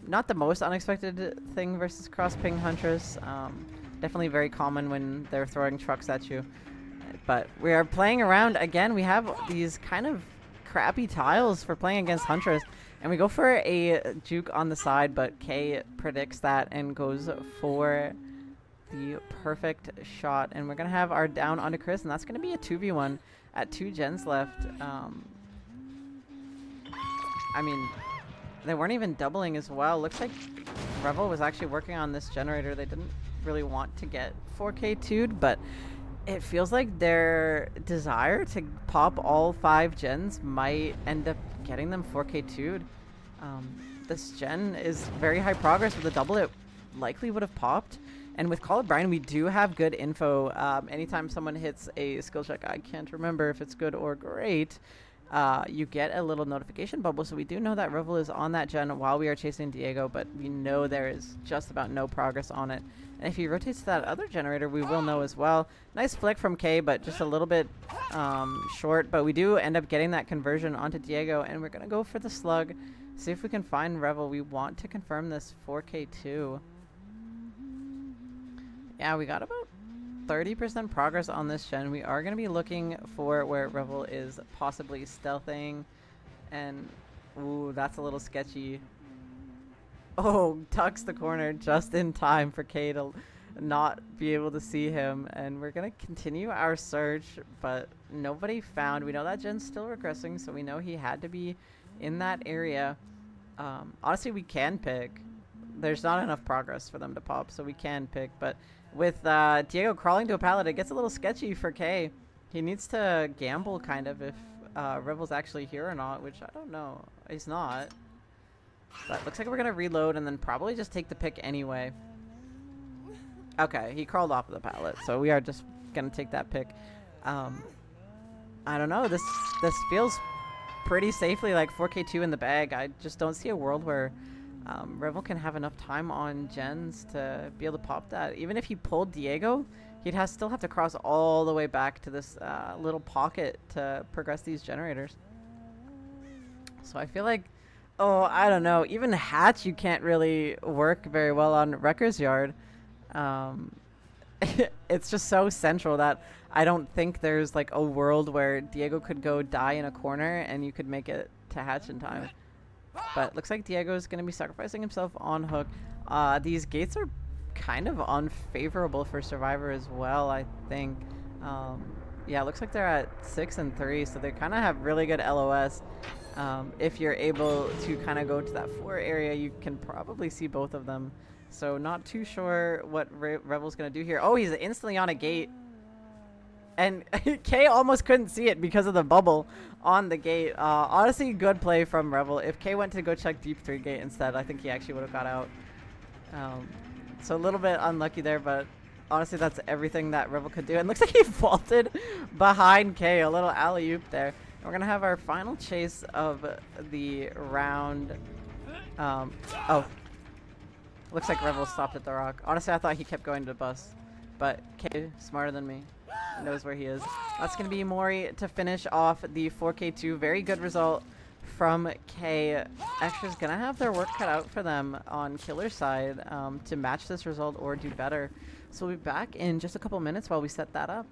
Not the most unexpected thing versus cross-ping Huntress. Definitely very common when they're throwing trucks at you. But we are playing around again. We have these kind of crappy tiles for playing against Huntress. And we go for a juke on the side, but Kay predicts that and goes for the perfect shot. And we're going to have our down onto Chris, and that's going to be a 2v1 at 2 gens left. I mean, they weren't even doubling as well. Looks like Revel was actually working on this generator. They didn't really want to get 4K 2'd, but it feels like their desire to pop all 5 gens might end up getting them 4K 2'd. This gen is very high progress. With a double, it likely would have popped. And with Call of Brine, we do have good info. Anytime someone hits a skill check, I can't remember if it's good or great, you get a little notification bubble. So we do know that Revel is on that gen while we are chasing Diego, but we know there is just about no progress on it. And if he rotates to that other generator, we will know as well. Nice flick from Kay, but just a little bit short. But we do end up getting that conversion onto Diego, and we're going to go for the slug. See if we can find Revel. We want to confirm this 4K2. Yeah, we got about 30% progress on this gen. We are going to be looking for where Revel is possibly stealthing. And, ooh, that's a little sketchy. Oh, tucks the corner just in time for Kay to not be able to see him. And we're going to continue our search, but nobody found. We know that gen's still regressing, so we know he had to be in that area. Honestly, we can pick. There's not enough progress for them to pop, so we can pick. But with Diego crawling to a pallet, it gets a little sketchy for Kay. He needs to gamble kind of if Revel's actually here or not, which I don't know. He's not. But looks like we're going to reload and then probably just take the pick anyway. Okay, he crawled off of the pallet, so we are just going to take that pick. I don't know. This feels pretty safely, like 4K2 in the bag. I just don't see a world where Revel can have enough time on gens to be able to pop that. Even if he pulled Diego, still have to cross all the way back to this little pocket to progress these generators. So I feel like, oh, I don't know. Even Hatch, you can't really work very well on Wrecker's Yard. Um, it's just so central that I don't think there's like a world where Diego could go die in a corner and you could make it to Hatch in time. But looks like Diego's going to be sacrificing himself on Hook. These gates are kind of unfavorable for Survivor as well, I think. Yeah, it looks like they're at 6 and 3, so they kind of have really good LOS. If you're able to kind of go to that 4 area, you can probably see both of them. So not too sure what Revel's going to do here. Oh, he's instantly on a gate. And Kay almost couldn't see it because of the bubble on the gate. Honestly, good play from Revel. If Kay went to go check Deep 3 gate instead, I think he actually would have got out. So a little bit unlucky there, but honestly, that's everything that Revel could do. And looks like he vaulted behind Kay. A little alley-oop there. And we're going to have our final chase of the round. Oh. Looks like Revel stopped at the rock. Honestly, I thought he kept going to the bus. But Kay, smarter than me, knows where he is. That's going to be Mori to finish off the 4K2. Very good result from K. Extra's going to have their work cut out for them on Killer's side to match this result or do better. So we'll be back in just a couple minutes while we set that up.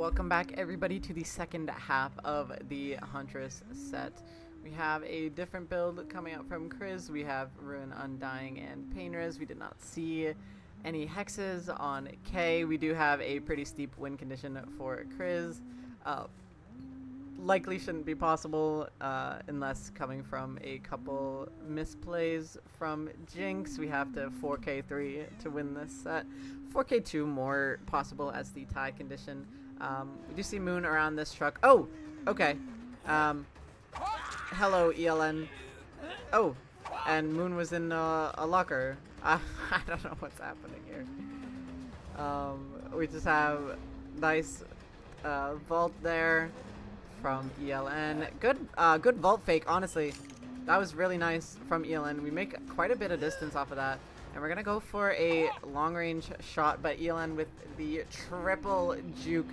Welcome back everybody to the second half of the Huntress set. We have a different build coming out from Chris. We have Ruin, Undying, and Painter's. We did not see any hexes on K. We do have a pretty steep win condition for Chris. Likely shouldn't be possible unless coming from a couple misplays from Jinx. We have to 4K3 to win this set. 4K2 more possible as the tie condition. We do see Moon around this truck. Oh, okay. Hello, ELN. Oh, and Moon was in a locker. I don't know what's happening here. We just have nice vault there from ELN. Good vault fake, honestly. That was really nice from ELN. We make quite a bit of distance off of that. And we're gonna go for a long range shot, but ELN with the triple juke.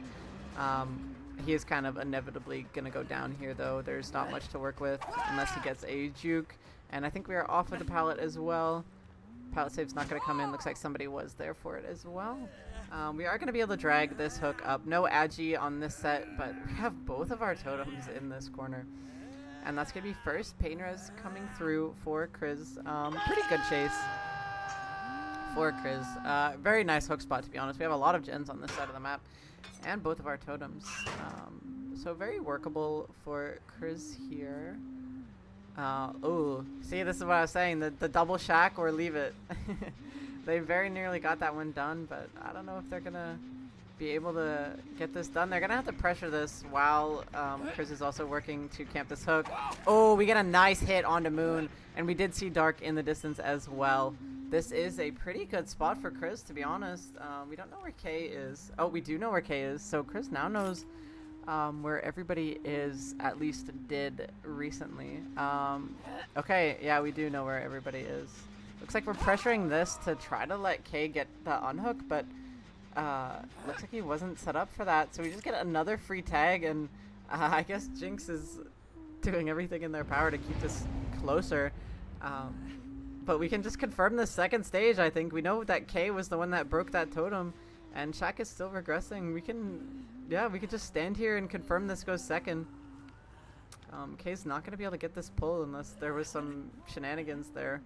He is kind of inevitably gonna go down here though. There's not much to work with unless he gets a juke. And I think we are off of the pallet as well. Pallet save's not gonna come in. Looks like somebody was there for it as well. We are gonna be able to drag this hook up. No agi on this set, but we have both of our totems in this corner. And that's gonna be first. Painter's coming through for Chris. Pretty good chase for Chris. Very nice hook spot, to be honest. We have a lot of gens on this side of the map and both of our totems. So very workable for Chris here. Oh, see, this is what I was saying. The double shack or leave it. They very nearly got that one done, but I don't know if they're gonna be able to get this done. They're gonna have to pressure this while Chris is also working to camp this hook. Oh, we get a nice hit onto Moon, and we did see Dark in the distance as well. This is a pretty good spot for Chris, to be honest. We don't know where K is. Oh, we do know where K is, so Chris now knows where everybody is, at least did recently. Okay, yeah, we do know where everybody is. Looks like we're pressuring this to try to let K get the unhook, but looks like he wasn't set up for that, so we just get another free tag, and I guess Jinx is doing everything in their power to keep this closer. But we can just confirm the second stage, I think. We know that K was the one that broke that totem, and Shaq is still regressing. We can, yeah, we could just stand here and confirm this goes second. K's not going to be able to get this pull unless there was some shenanigans there.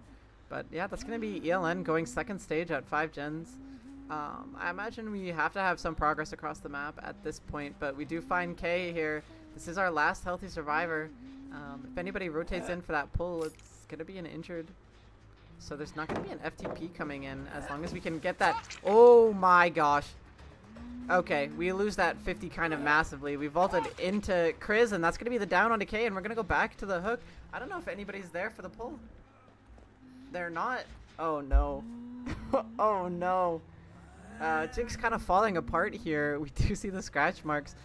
But yeah, that's going to be ELN going second stage at 5 gens. I imagine we have to have some progress across the map at this point, but we do find K here. This is our last healthy survivor. If anybody rotates in for that pull, it's going to be an injured. So there's not going to be an FTP coming in as long as we can get that. Oh my gosh. Okay, we lose that 50 kind of massively. We vaulted into Chris, and that's going to be the down onto K, and we're going to go back to the hook. I don't know if anybody's there for the pull. They're not. Oh no. Oh no. Jinx kind of falling apart here. We do see the scratch marks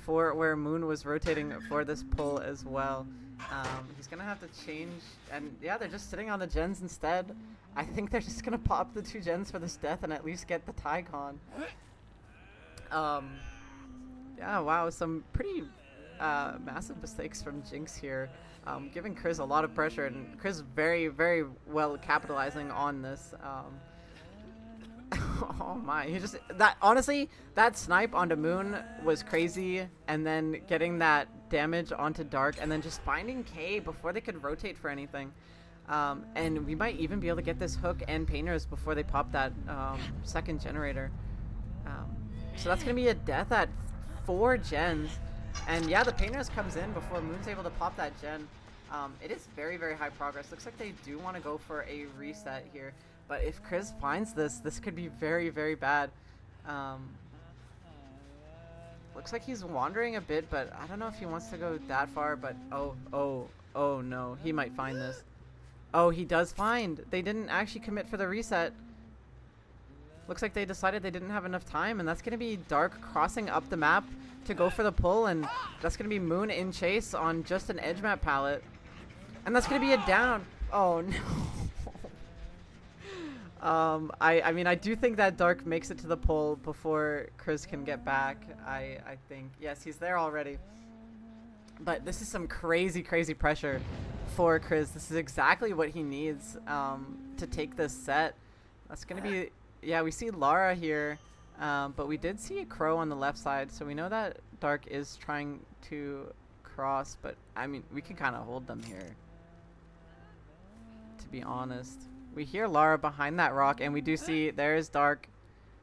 for where Moon was rotating for this pull as well. He's gonna have to change, and yeah, they're just sitting on the gens instead. I think they're just gonna pop the 2 gens for this death and at least get the Tycon. Yeah, wow, some pretty massive mistakes from Jinx here, giving Chris a lot of pressure, and Chris very, very well capitalizing on this. Oh my, he just, that, honestly, that snipe onto Moon was crazy, and then getting that damage onto Dark, and then just finding K before they could rotate for anything. And we might even be able to get this hook and Painters before they pop that second generator. So that's going to be a death at 4 gens. And yeah, the Painters comes in before Moon's able to pop that gen. It is very, very high progress. Looks like they do want to go for a reset here. But if Chris finds this, this could be very, very bad. Looks like he's wandering a bit, but I don't know if he wants to go that far. But oh no, he might find this. Oh, he does find. They didn't actually commit for the reset. Looks like they decided they didn't have enough time, and that's going to be Dark crossing up the map to go for the pull, and that's going to be Moon in chase on just an edge map pallet. And that's going to be a down. Oh no. I mean, I do think that Dark makes it to the pull before Chris can get back. I think. Yes, he's there already. But this is some crazy, crazy pressure for Chris. This is exactly what he needs to take this set. That's going to be... Yeah, we see Lara here. But we did see a crow on the left side, so we know that Dark is trying to cross, but I mean, we can kind of hold them here, to be honest. We hear Lara behind that rock, and we do see there is Dark.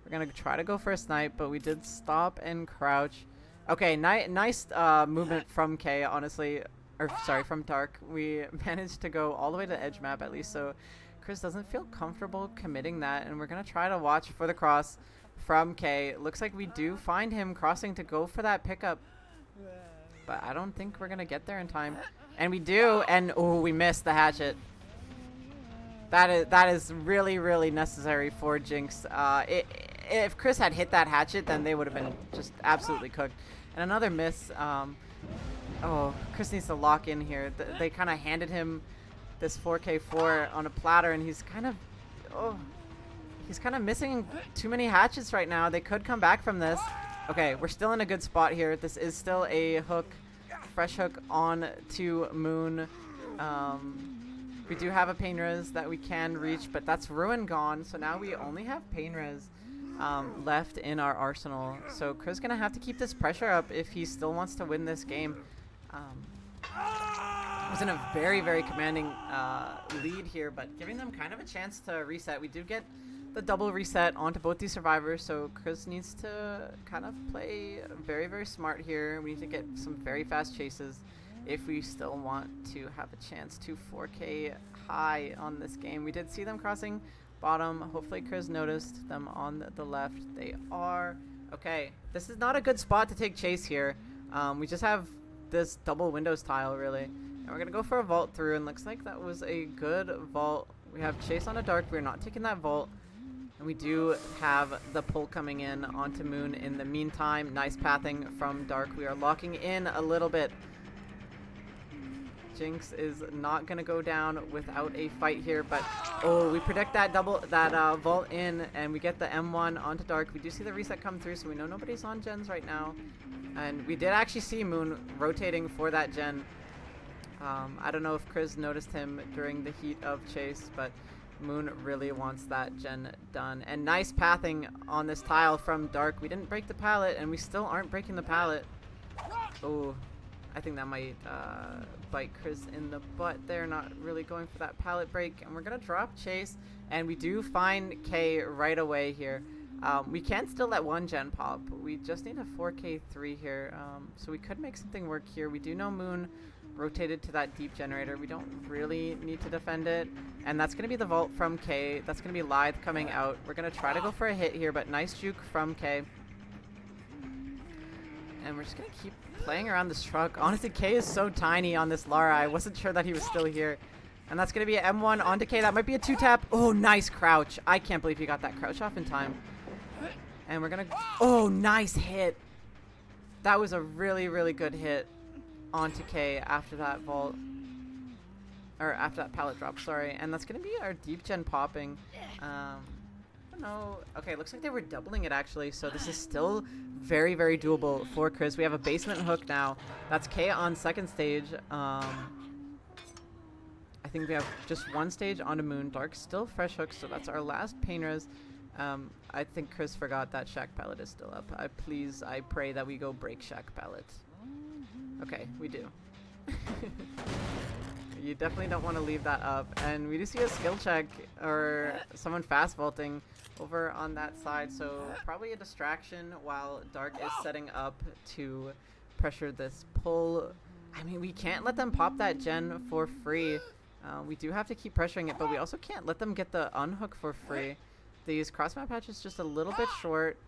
We're gonna try to go for a snipe, but we did stop and crouch. Okay, nice movement from K, honestly. Or, sorry, from Dark. We managed to go all the way to the edge map, at least, so Chris doesn't feel comfortable committing that, and we're gonna try to watch for the cross from K. Looks like we do find him crossing to go for that pickup, but I don't think we're gonna get there in time. And we do, and oh, we missed the hatchet. That is really, really necessary for Jinx. If Chris had hit that hatchet, then they would have been just absolutely cooked. And another miss. Oh, Chris needs to lock in here. They kind of handed him this 4K4 on a platter, and he's kind of missing too many hatchets right now. They could come back from this. Okay, we're still in a good spot here. This is still a hook, fresh hook on to Moon. We do have a pain res that we can reach, but that's ruin gone. So now we only have pain res left in our arsenal. So Chris gonna have to keep this pressure up if he still wants to win this game. Was in a very, very commanding lead here, but giving them kind of a chance to reset. We do get the double reset onto both these survivors, so Chris needs to kind of play very, very smart here. We need to get some very fast chases if we still want to have a chance to 4K high on this game. We did see them crossing bottom. Hopefully Chris noticed them on the left. They are. Okay, this is not a good spot to take chase here. We just have this double windows tile, really. And we're going to go for a vault through, and looks like that was a good vault. We have chase on a Dark. We're not taking that vault. And we do have the pull coming in onto Moon in the meantime. Nice pathing from Dark. We are locking in a little bit. Jinx is not going to go down without a fight here, but oh, we predict that vault in, and we get the M1 onto Dark. We do see the reset come through, so we know nobody's on gens right now. And we did actually see Moon rotating for that gen. I don't know if Chris noticed him during the heat of chase, but Moon really wants that gen done. And nice pathing on this tile from Dark. We didn't break the pallet, and we still aren't breaking the pallet. Oh, I think that might bite Chris in the butt there, not really going for that pallet break. And we're going to drop chase, and we do find K right away here. We can still let one gen pop. We just need a 4K3 here, so we could make something work here. We do know Moon rotated to that deep generator. We don't really need to defend it, and that's going to be the vault from K. That's going to be Lithe coming out. We're going to try to go for a hit here, but nice juke from K. And we're just going to keep playing around this truck. Honestly, K is so tiny on this Lara. I wasn't sure that he was still here. And that's going to be an M1 onto K. That might be a 2-tap. Oh, nice crouch. I can't believe he got that crouch off in time. And we're going to... Oh, nice hit. That was a really, really good hit onto K after that vault. Or after that pallet drop, sorry. And that's going to be our deep gen popping. I don't know. Okay, looks like they were doubling it, actually. So this is still very, very doable for Chris. We have a basement hook now. That's K on second stage. I think we have just one stage onto Moon. Dark still fresh hook, so that's our last pain res. I think Chris forgot that Shack pallet is still up. I pray that we go break Shack pallet. Okay, we do. You definitely don't want to leave that up. And we do see a skill check or someone fast vaulting over on that side, so probably a distraction while Dark is setting up to pressure this pull. I mean, we can't let them pop that gen for free. We do have to keep pressuring it, but we also can't let them get the unhook for free. These cross-map patches just a little bit short.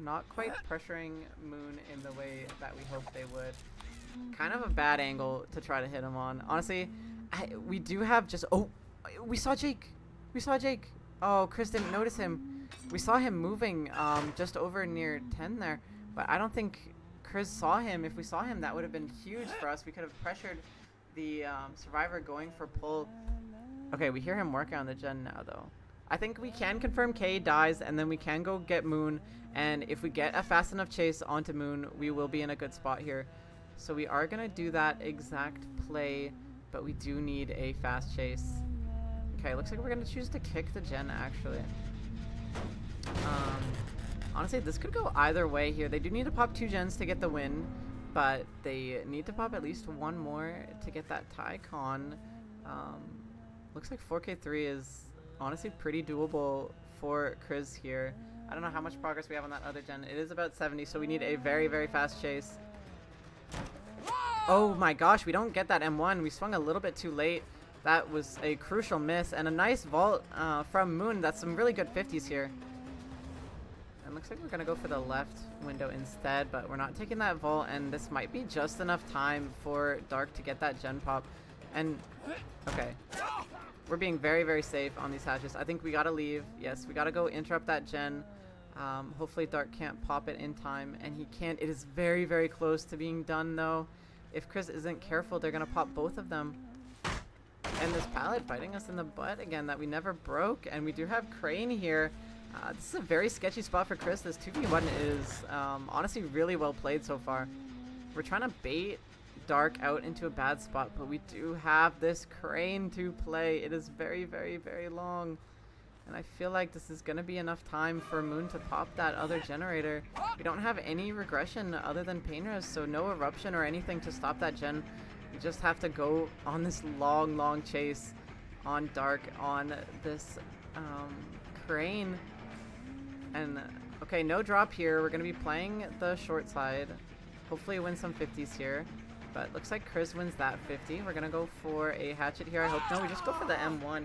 Not quite pressuring Moon in the way that we hoped they would. Kind of a bad angle to try to hit him on. Honestly, we do have just... Oh, we saw Jake. We saw Jake. Oh, Chris didn't notice him. We saw him moving just over near 10 there. But I don't think Chris saw him. If we saw him, that would have been huge for us. We could have pressured the survivor going for pull. Okay, we hear him working on the gen now, though. I think we can confirm K dies, and then we can go get Moon. And if we get a fast enough chase onto Moon, we will be in a good spot here. So we are going to do that exact play, but we do need a fast chase. Okay, looks like we're going to choose to kick the gen, actually. Honestly, this could go either way here. They do need to pop 2 gens to get the win, but they need to pop at least 1 more to get that tie con. Looks like 4K3 is honestly pretty doable for Chris here. I don't know how much progress we have on that other gen. It is about 70, so we need a very, very fast chase. Oh my gosh, we don't get that M1. We swung a little bit too late. That was a crucial miss, and a nice vault from Moon. That's some really good 50s here. And looks like we're gonna go for the left window instead, but we're not taking that vault, and this might be just enough time for Dark to get that gen pop. And okay, we're being very, very safe on these hatches. I think we gotta leave. Yes, we gotta go interrupt that gen. Hopefully Dark can't pop it in time, and he can't. It is very, very close to being done though. If Chris isn't careful, they're gonna pop both of them. And this pallet biting us in the butt again that we never broke, and we do have Crane here. This is a very sketchy spot for Chris. This 2v1 is honestly really well played so far. We're trying to bait Dark out into a bad spot, but we do have this Crane to play. It is very, very, very long. And I feel like this is going to be enough time for Moon to pop that other generator. We don't have any regression other than Pain Res, so no eruption or anything to stop that gen. We just have to go on this long, long chase on Dark on this Crane. And okay, no drop here. We're going to be playing the short side. Hopefully win some 50s here. But looks like Chris wins that 50. We're going to go for a hatchet here. I hope no, we just go for the M1.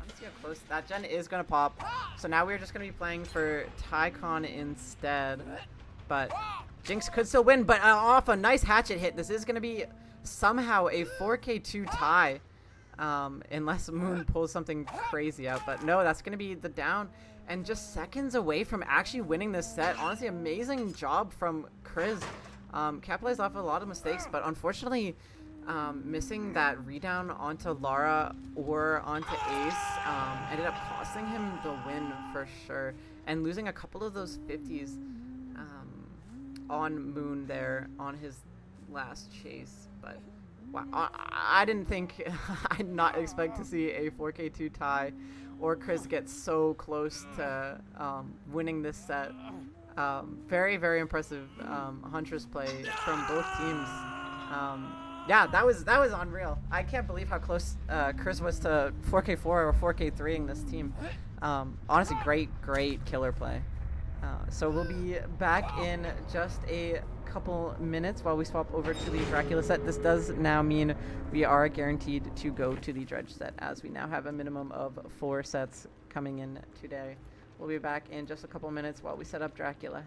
Let's see how close that gen is going to pop. So now we're just going to be playing for Tycon instead. But Jinx could still win, but off a nice hatchet hit. This is going to be somehow a 4K2 tie. Unless Moon pulls something crazy out. But no, that's going to be the down. And just seconds away from actually winning this set. Honestly, amazing job from Chris. Capitalized off a lot of mistakes, but unfortunately, missing that redown onto Lara or onto Ace ended up costing him the win for sure. And losing a couple of those 50s on Moon there on his last chase. But wow, I didn't think, I did not expect to see a 4K2 tie or Chris get so close to winning this set. Very, very impressive Huntress play from both teams. Yeah, that was unreal. I can't believe how close Chris was to 4K4 or 4K3ing this team. Honestly, great killer play. So we'll be back in just a couple minutes while we swap over to the Dracula set. This does now mean we are guaranteed to go to the Dredge set, as we now have a minimum of 4 sets coming in today. We'll be back in just a couple minutes while we set up Dracula.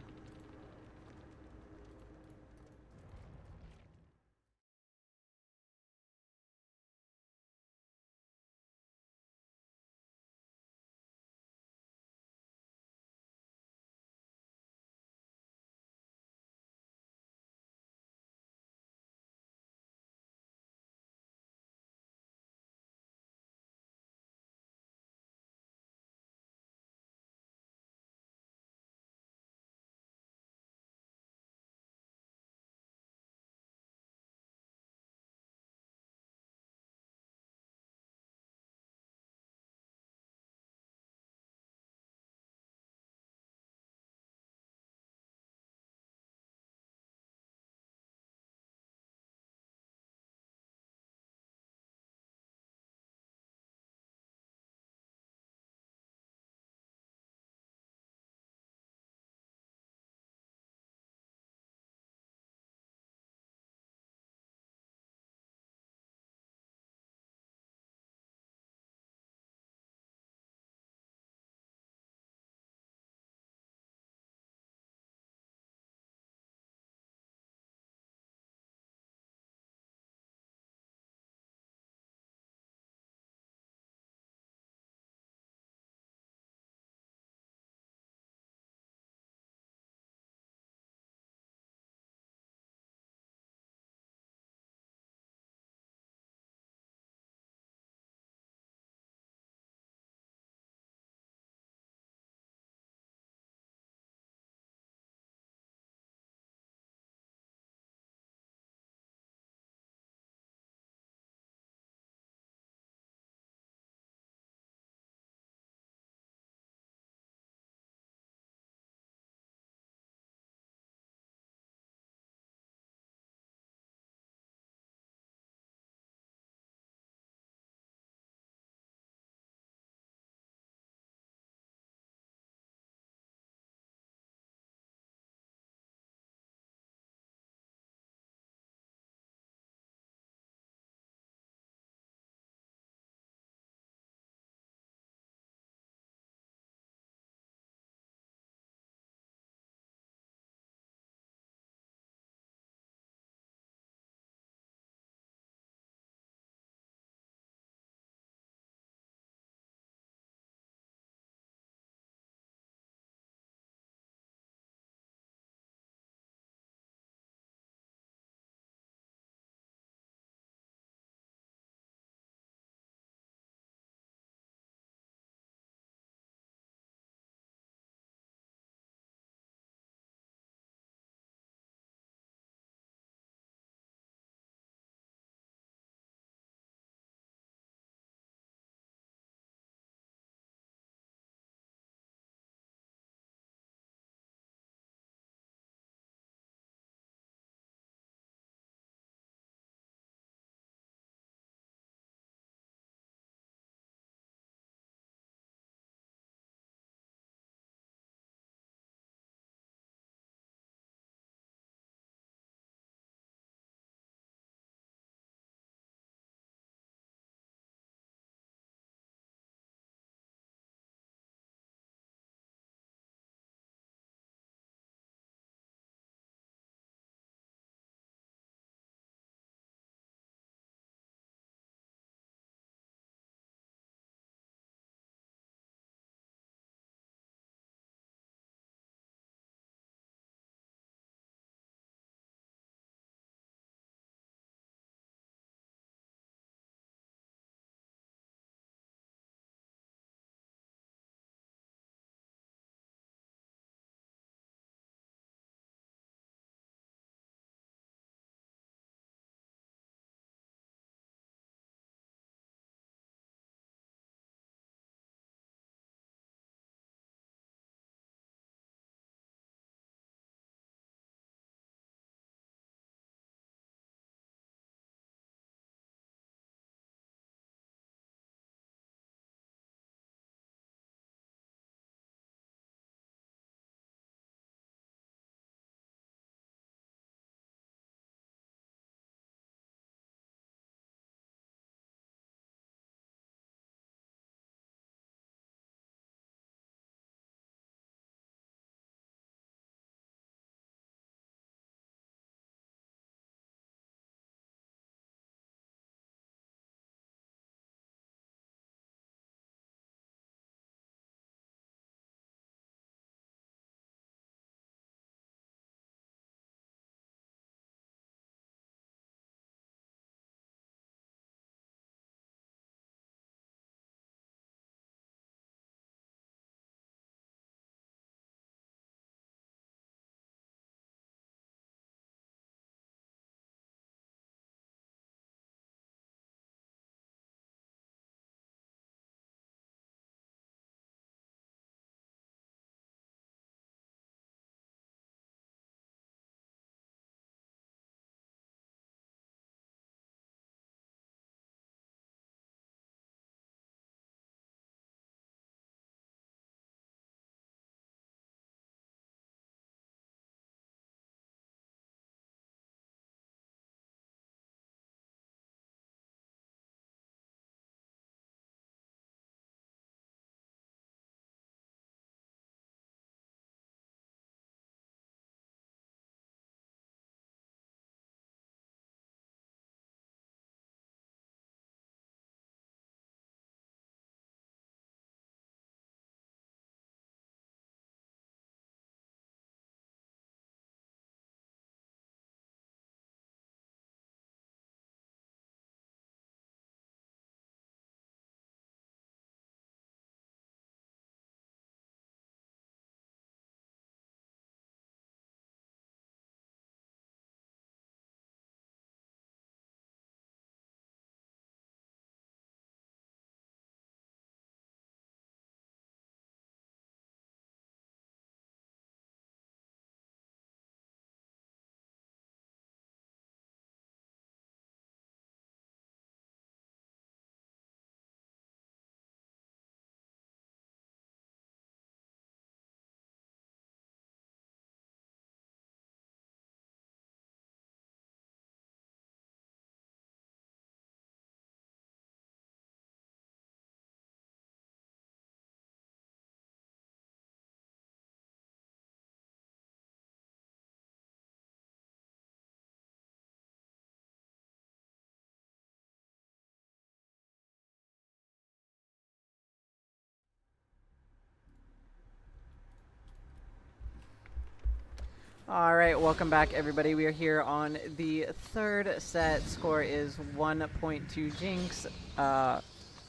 All right, welcome back, everybody. We are here on the third set. Score is 1-2 Jinx.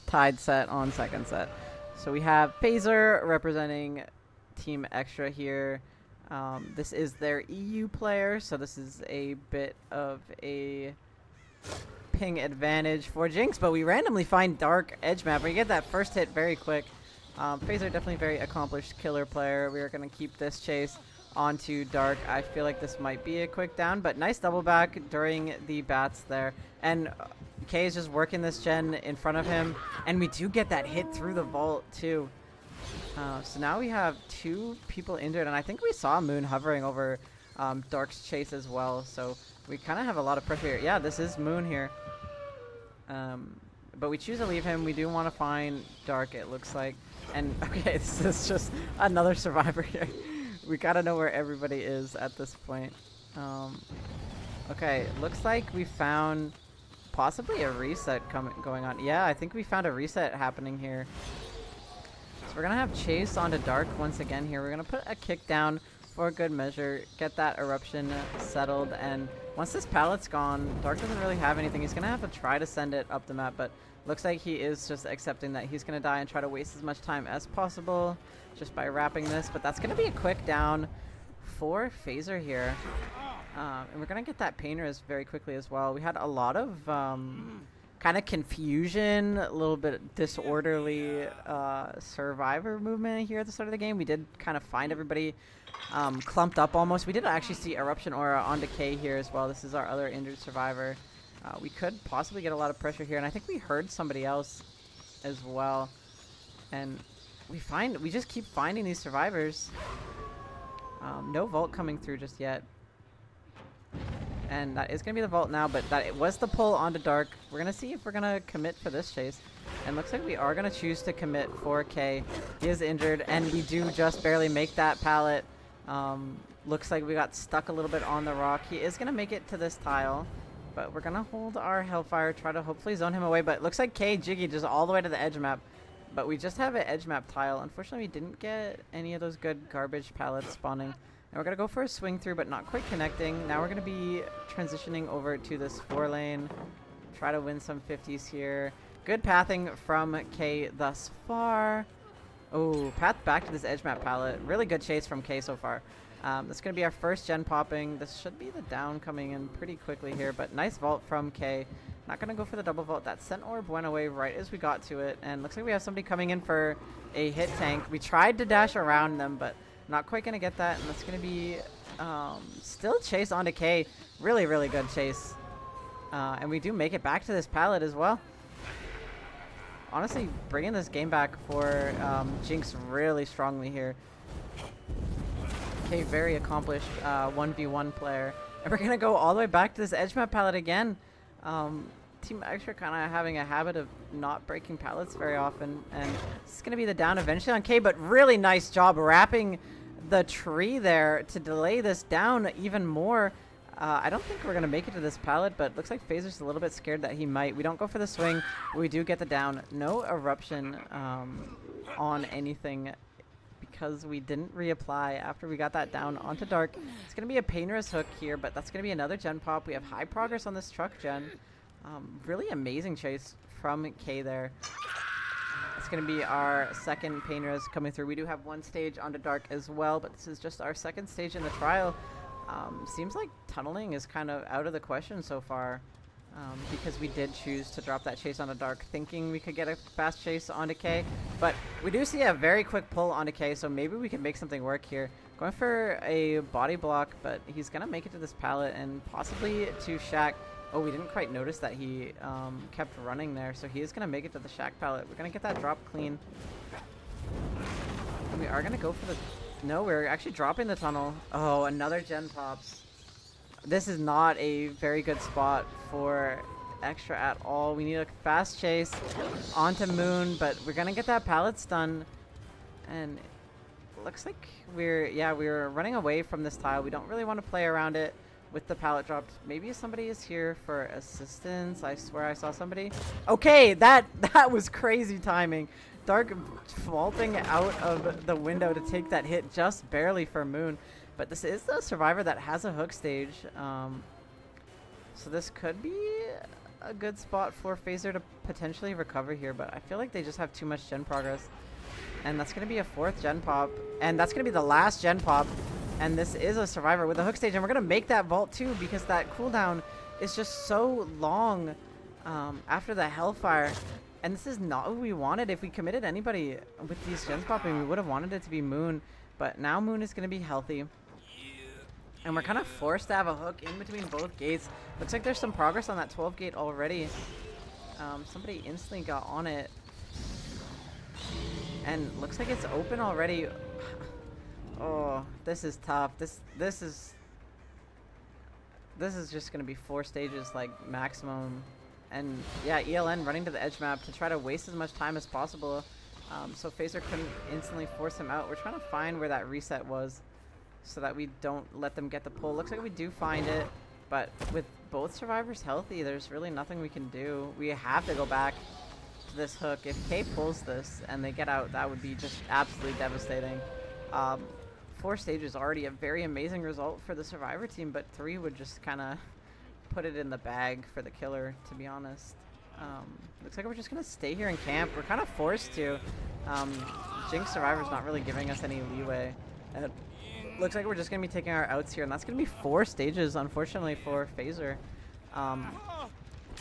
Tied set on second set. So we have Phaser representing Team Extra here. This is their EU player, so this is a bit of a ping advantage for Jinx, but we randomly find Dark edge map. We get that first hit very quick. Phaser definitely very accomplished killer player. We are going to keep this chase onto Dark. I feel like this might be a quick down, but nice double back during the bats there. And Kay is just working this gen in front of him, and we do get that hit through the vault too. So now we have two people injured, and I think we saw Moon hovering over Dark's chase as well. So we kind of have a lot of pressure here. Yeah, this is Moon here. But we choose to leave him. We do want to find Dark, it looks like. And okay, this is just another survivor here. We gotta know where everybody is at this point. Okay, looks like we found possibly a reset going on. Yeah, I think we found a reset happening here. So we're gonna have Chase onto Dark once again here. We're gonna put a kick down for good measure, get that eruption settled, and once this pallet's gone, Dark doesn't really have anything. He's gonna have to try to send it up the map, but looks like he is just accepting that he's gonna die and try to waste as much time as possible just by wrapping this. But that's gonna be a quick down for Phaser here. And we're gonna get that painters very quickly as well. We had a lot of kind of confusion, a little bit disorderly survivor movement here at the start of the game. We did kind of find everybody clumped up almost. We did actually see Eruption Aura on Decay here as well. This is our other injured survivor. We could possibly get a lot of pressure here, and I think we heard somebody else as well. And we just keep finding these survivors. No vault coming through just yet. And that is going to be the vault now, but it was the pull onto Dark. We're going to see if we're going to commit for this chase. And looks like we are going to choose to commit for K. He is injured, and we do just barely make that pallet. Looks like we got stuck a little bit on the rock. He is going to make it to this tile, but we're going to hold our Hellfire, try to hopefully zone him away. But it looks like K Jiggy just all the way to the edge map. But we just have an edge map tile. Unfortunately, we didn't get any of those good garbage pallets spawning. And we're going to go for a swing through, but not quite connecting. Now we're going to be transitioning over to this 4 lane. Try to win some 50s here. Good pathing from K thus far. Oh, path back to this edge map palette. Really good chase from K so far. That's going to be our first gen popping. This should be the down coming in pretty quickly here, but nice vault from K. Not going to go for the double vault. That scent orb went away right as we got to it, and looks like we have somebody coming in for a hit tank. We tried to dash around them, but not quite going to get that, and that's going to be still chase onto K. Really, really good chase. And we do make it back to this pallet as well. Honestly, bringing this game back for Jinx really strongly here. K, very accomplished 1v1 player. And we're going to go all the way back to this edge map pallet again. Team Extra kind of having a habit of not breaking pallets very often. And this is going to be the down eventually on K, but really nice job wrapping the tree there to delay this down even more. I don't think we're going to make it to this pallet, but looks like Phaser's a little bit scared that he might. We don't go for the swing. We do get the down. No eruption on anything because we didn't reapply after we got that down onto Dark. It's going to be a painter's hook here, but that's going to be another gen pop. We have high progress on this truck gen. Really amazing chase from K there. It's going to be our second painter's coming through. We do have one stage onto Dark as well, but this is just our second stage in the trial. Seems like tunneling is kind of out of the question so far because we did choose to drop that chase onto Dark thinking we could get a fast chase onto K, but we do see a very quick pull onto K, so maybe we can make something work here. Going for a body block, but he's going to make it to this pallet and possibly to Shack. Oh, we didn't quite notice that he kept running there, so he is going to make it to the Shack pallet. We're going to get that drop clean. And we are going to go for the... No, we're actually dropping the tunnel. Oh, another gen pops. This is not a very good spot for Extra at all. We need a fast chase onto Moon, but we're going to get that pallet stun. And it looks like we're running away from this tile. We don't really want to play around it with the pallet dropped. Maybe somebody is here for assistance. I swear I saw somebody. Okay, that was crazy timing. Dark vaulting out of the window to take that hit just barely for Moon. But this is the survivor that has a hook stage. So this could be a good spot for Phaser to potentially recover here, but I feel like they just have too much gen progress. And that's going to be a 4th gen pop. And that's going to be the last gen pop. And this is a survivor with a hook stage. And we're going to make that vault too, because that cooldown is just so long after the Hellfire. And this is not what we wanted. If we committed anybody with these gens popping, we would have wanted it to be Moon. But now Moon is going to be healthy. And we're kind of forced to have a hook in between both gates. Looks like there's some progress on that 12 gate already. Somebody instantly got on it. And looks like it's open already. Oh, this is tough. This is just going to be 4 stages, like, maximum. And, yeah, ELN running to the edge map to try to waste as much time as possible. So Phaser couldn't instantly force him out. We're trying to find where that reset was, so that we don't let them get the pull. Looks like we do find it, but with both survivors healthy, there's really nothing we can do. We have to go back to this hook. If K pulls this and they get out, that would be just absolutely devastating. 4 stages already a very amazing result for the survivor team, but 3 would just kind of put it in the bag for the killer, to be honest. Looks like we're just going to stay here in camp. We're kind of forced to. Jinx survivor's not really giving us any leeway. Looks like we're just going to be taking our outs here, and that's going to be 4 stages, unfortunately, for Phaser.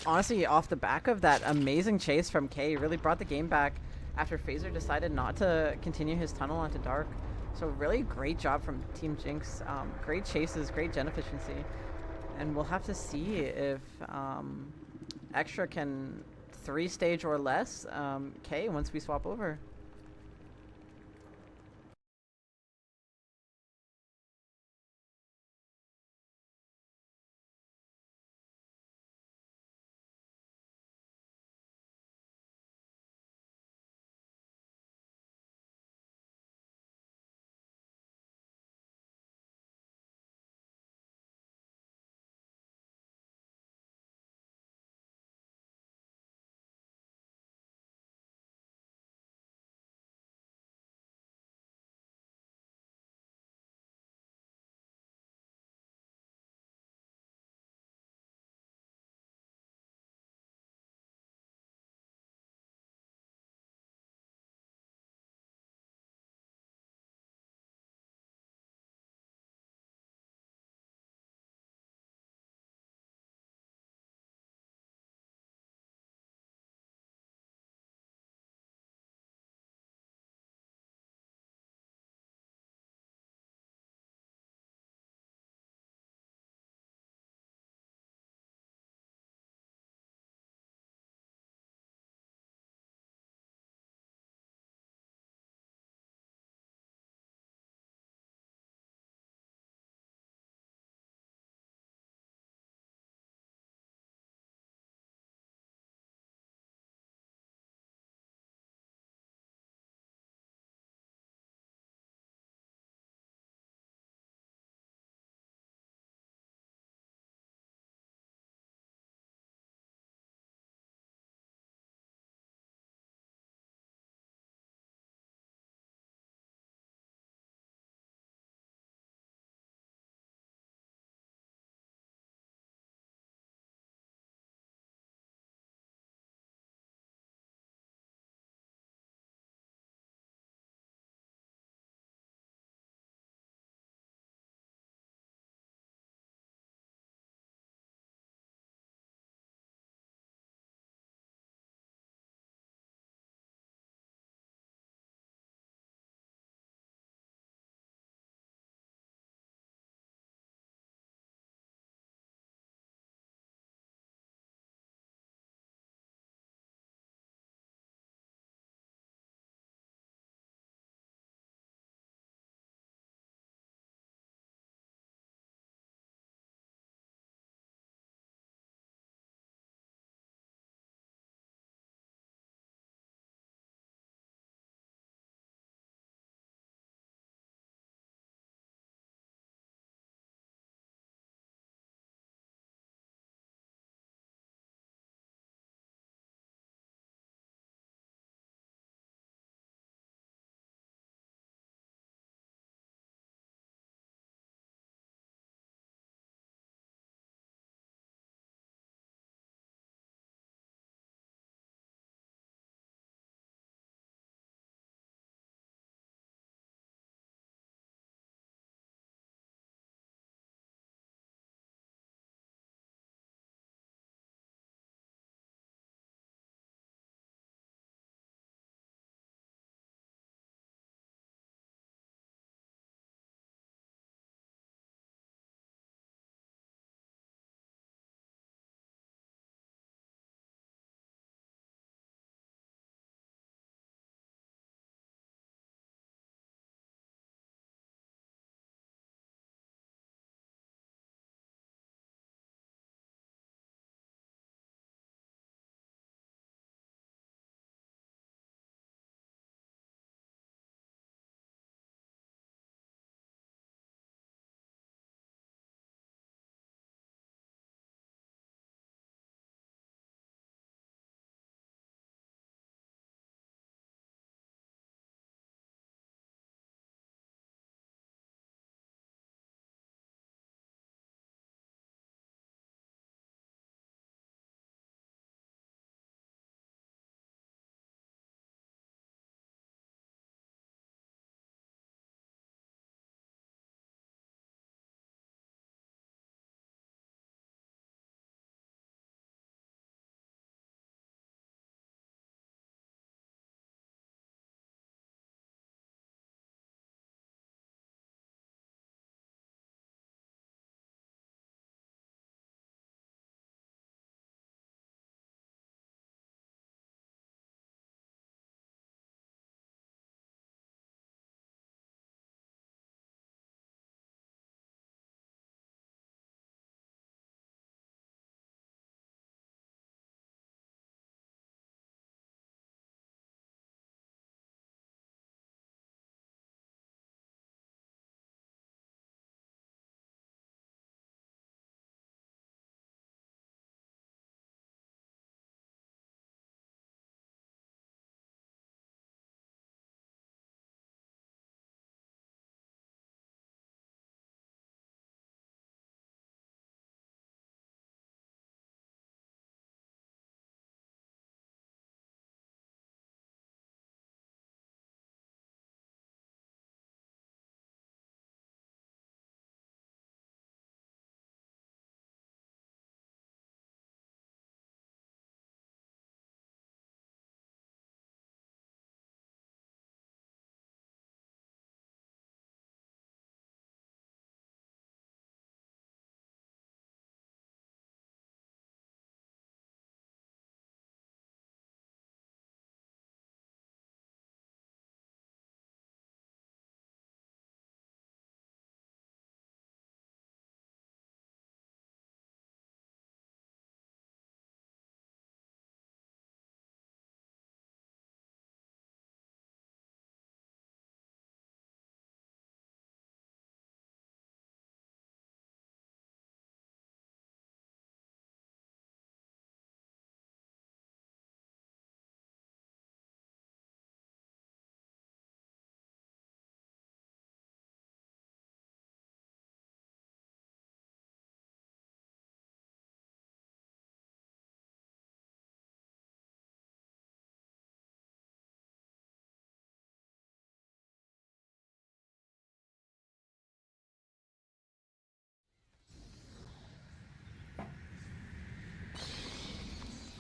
Honestly, off the back of that amazing chase from K, really brought the game back after Phaser decided not to continue his tunnel onto Dark. So really great job from Team Jinx. Great chases, great gen efficiency. And we'll have to see if XTRA can 3-stage or less K once we swap over.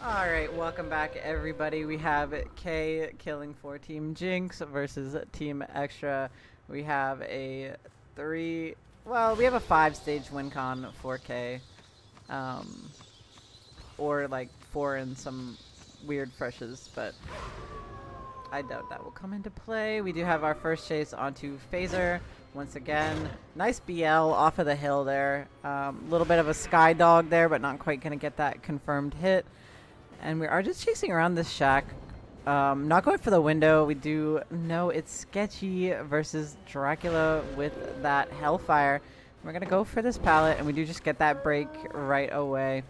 Alright, welcome back everybody. We have K killing for Team Jinx versus Team XTRA. We have a we have a 5-stage win con for K. Or like 4 and some weird freshes, but I doubt that will come into play. We do have our first chase onto Phaser. Once again, nice BL off of the hill there. Little bit of a sky dog there, but not quite going to get that confirmed hit. And we are just chasing around this shack. Not going for the window. We do know it's sketchy versus Dracula with that Hellfire. We're going to go for this pallet, and we do just get that break right away.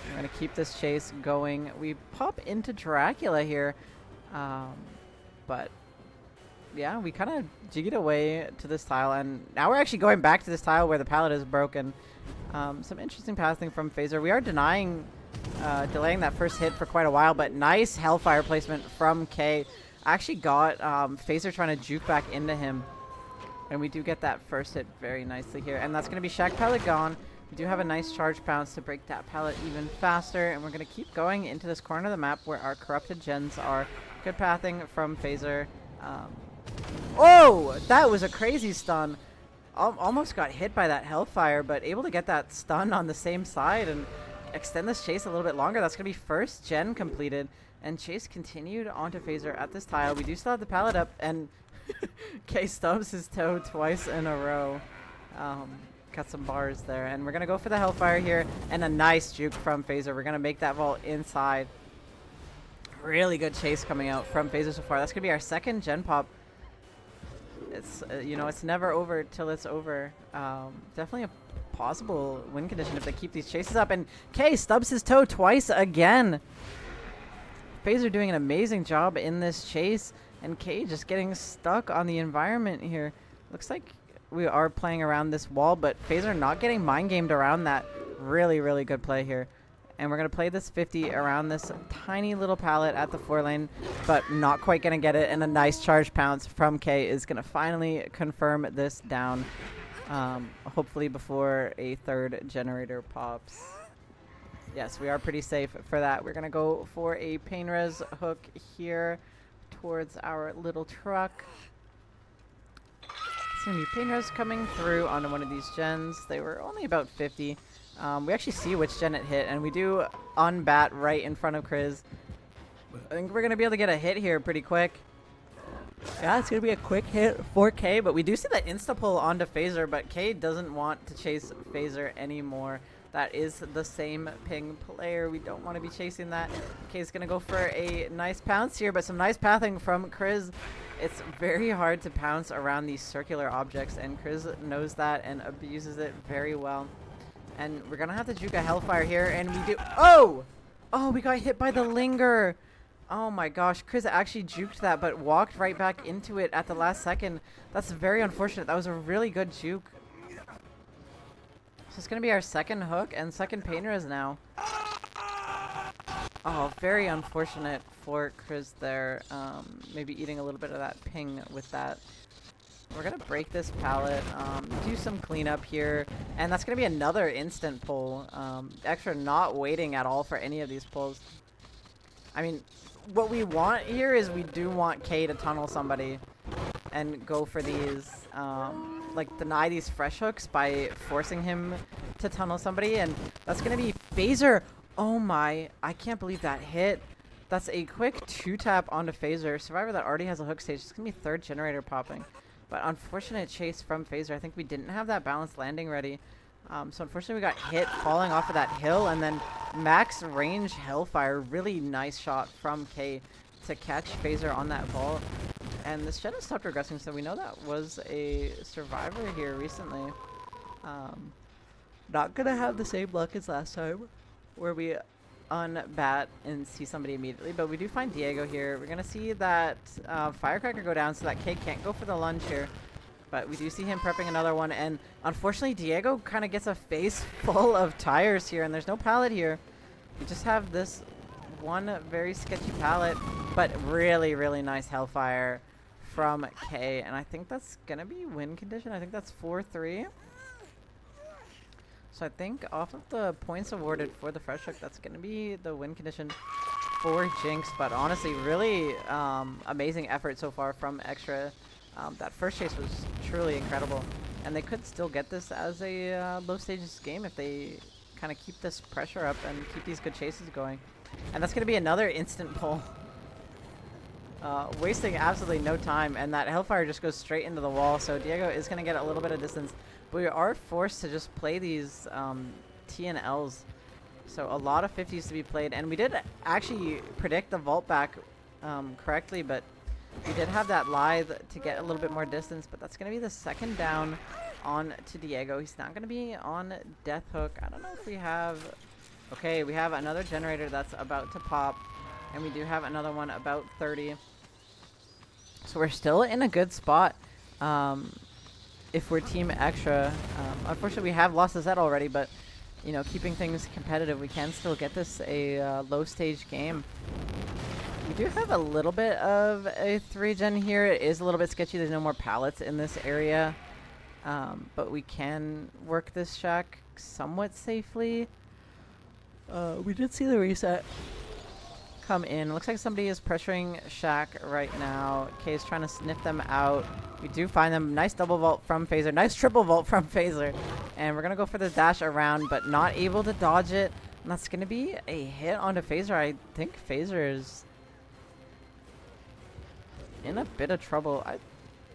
We're going to keep this chase going. We pop into Dracula here. But yeah, we kind of jiggied away to this tile, and now we're actually going back to this tile where the pallet is broken. Some interesting passing from Phaser. We are delaying that first hit for quite a while, but nice Hellfire placement from K. I actually got Phaser trying to juke back into him, and we do get that first hit very nicely here. And that's going to be Shack Pallet gone. We do have a nice charge pounce to break that pallet even faster, and we're going to keep going into this corner of the map where our corrupted gens are. Good pathing from Phaser. Oh, that was a crazy stun. Almost got hit by that Hellfire, but able to get that stun on the same side and extend this chase a little bit longer. That's going to be first gen completed, and chase continued onto Phaser at this tile. We do still have the pallet up, and K stubs his toe twice in a row. Got some bars there, and we're going to go for the Hellfire here, and a nice juke from Phaser. We're going to make that vault inside. Really good chase coming out from Phaser so far. That's going to be our second gen pop. It's, it's never over till it's over. Definitely a possible win condition if they keep these chases up. And K stubs his toe twice again. Phaser doing an amazing job in this chase, and K just getting stuck on the environment here. Looks like we are playing around this wall, but Phaser not getting mind gamed around that. Really, really good play here. And we're going to play this 50 around this tiny little pallet at the 4 lane, but not quite going to get it. And a nice charge pounce from K is going to finally confirm this down, hopefully before a third generator pops. Yes, we are pretty safe for that. We're going to go for a pain res hook here towards our little truck. It's going to be pain res coming through onto one of these gens. They were only about 50. We actually see which gen it hit, and we do unbat right in front of Kriz. I think we're going to be able to get a hit here pretty quick. Yeah, it's going to be a quick hit for K, but we do see the insta-pull onto Phaser, but K doesn't want to chase Phaser anymore. That is the same ping player. We don't want to be chasing that. K's going to go for a nice pounce here, but some nice pathing from Kriz. It's very hard to pounce around these circular objects, and Kriz knows that and abuses it very well. And we're going to have to juke a Hellfire here, and we do... Oh! Oh, we got hit by the Linger! Oh my gosh, Kriz actually juked that, but walked right back into it at the last second. That's very unfortunate. That was a really good juke. So it's going to be our second hook and second pain res now. Oh, very unfortunate for Kriz there. Maybe eating a little bit of that ping with that. We're going to break this pallet, do some cleanup here, and that's going to be another instant pull. XTRA not waiting at all for any of these pulls. I mean, what we want here is we do want K to tunnel somebody and go for these, like deny these fresh hooks by forcing him to tunnel somebody, and that's going to be Phaser. Oh my, I can't believe that hit. That's a quick 2-tap onto Phaser. Survivor that already has a hook stage. It's going to be third generator popping. But unfortunate chase from Phaser. I think we didn't have that balanced landing ready. So unfortunately we got hit falling off of that hill, and then max range Hellfire. Really nice shot from K to catch Phaser on that vault. And this gen has stopped regressing, so we know that was a survivor here recently. Not going to have the same luck as last time, where we unbat and see somebody immediately, but we do find Diego here. We're gonna see that Firecracker go down, so that K can't go for the lunge here, but we do see him prepping another one, and unfortunately Diego kind of gets a face full of tires here, and there's no pallet here. We just have this one very sketchy pallet, but really, really nice Hellfire from K, and I think that's gonna be win condition. I think that's 4-3. So I think off of the points awarded for the fresh hook, that's going to be the win condition. for Jinx, but honestly, really amazing effort so far from XTRA. That first chase was truly incredible, and they could still get this as a low stages game if they kind of keep this pressure up and keep these good chases going. And that's going to be another instant pull. Wasting absolutely no time, and that Hellfire just goes straight into the wall, so Diego is going to get a little bit of distance. But we are forced to just play these T and Ls. So a lot of 50s to be played, and we did actually predict the vault back correctly, but we did have that lithe to get a little bit more distance, but that's going to be the second down on to Diego. He's not going to be on Death Hook. I don't know if we have... Okay, we have another generator that's about to pop, and we do have another one about 30. So we're still in a good spot if we're Team XTRA. Unfortunately, we have lost the set already, but you know, keeping things competitive, we can still get this a low stage game. We do have a little bit of a 3-gen here. It is a little bit sketchy. There's no more pallets in this area, but we can work this shack somewhat safely. We did see the reset come in. Looks like somebody is pressuring shack right now. Kay is trying to sniff them out. We do find them. Nice double vault from Phaser. Nice triple vault from Phaser. And we're going to go for the dash around, but not able to dodge it. And that's going to be a hit onto Phaser. I think Phaser is in a bit of trouble.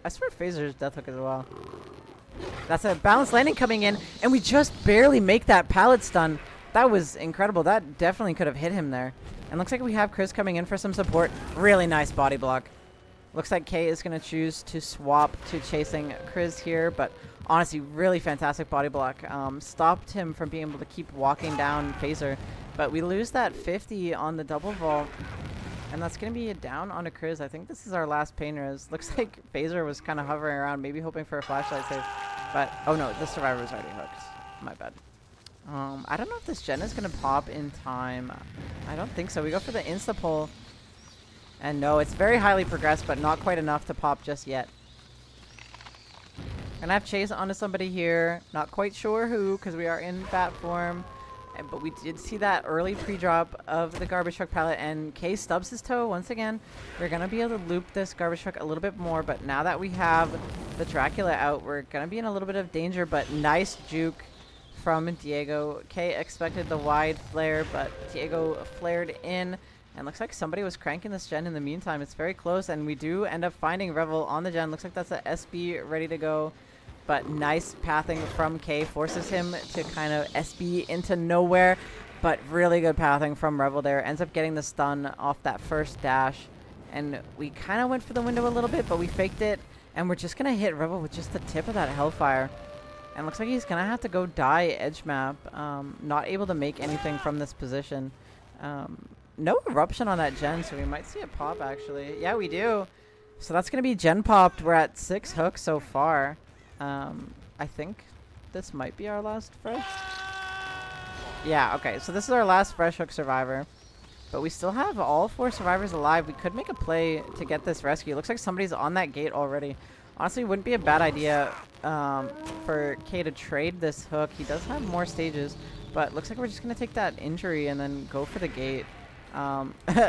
I swear Phaser's Death Hook as well. That's a balanced landing coming in, and we just barely make that pallet stun. That was incredible. That definitely could have hit him there. And looks like we have Chris coming in for some support. Really nice body block. Looks like Kay is going to choose to swap to chasing Chris here, but honestly, really fantastic body block. Stopped him from being able to keep walking down Phaser, but we lose that 50 on the double vault, and that's going to be a down onto Chris. I think this is our last pain res. Looks like Phaser was kind of hovering around, maybe hoping for a flashlight save, but oh no, the survivor was already hooked. My bad. I don't know if this gen is going to pop in time. I don't think so. We go for the insta-pull. And no, it's very highly progressed, but not quite enough to pop just yet. Gonna have chase onto somebody here. Not quite sure who, because we are in bat form. But we did see that early pre-drop of the garbage truck pallet, and Kay stubs his toe once again. We're gonna be able to loop this garbage truck a little bit more, but now that we have the Dracula out, we're gonna be in a little bit of danger, but nice juke from Diego. Kay expected the wide flare, but Diego flared in. And looks like somebody was cranking this gen in the meantime. It's very close, and we do end up finding Revel on the gen. Looks like that's a SB ready to go. But nice pathing from Kay. Forces him to kind of SB into nowhere. But really good pathing from Revel there. Ends up getting the stun off that first dash. And we kind of went for the window a little bit, but we faked it. And we're just going to hit Revel with just the tip of that Hellfire. And looks like he's going to have to go die edge map. Not able to make anything from this position. No eruption on that gen, so we might see a pop, actually. Yeah, we do. So that's going to be gen popped. We're at 6 hooks so far. I think this might be our last fresh. Yeah, okay. So this is our last fresh hook survivor. But we still have all 4 survivors alive. We could make a play to get this rescue. Looks like somebody's on that gate already. Honestly, wouldn't be a bad idea for Kay to trade this hook. He does have more stages, but looks like we're just going to take that injury and then go for the gate.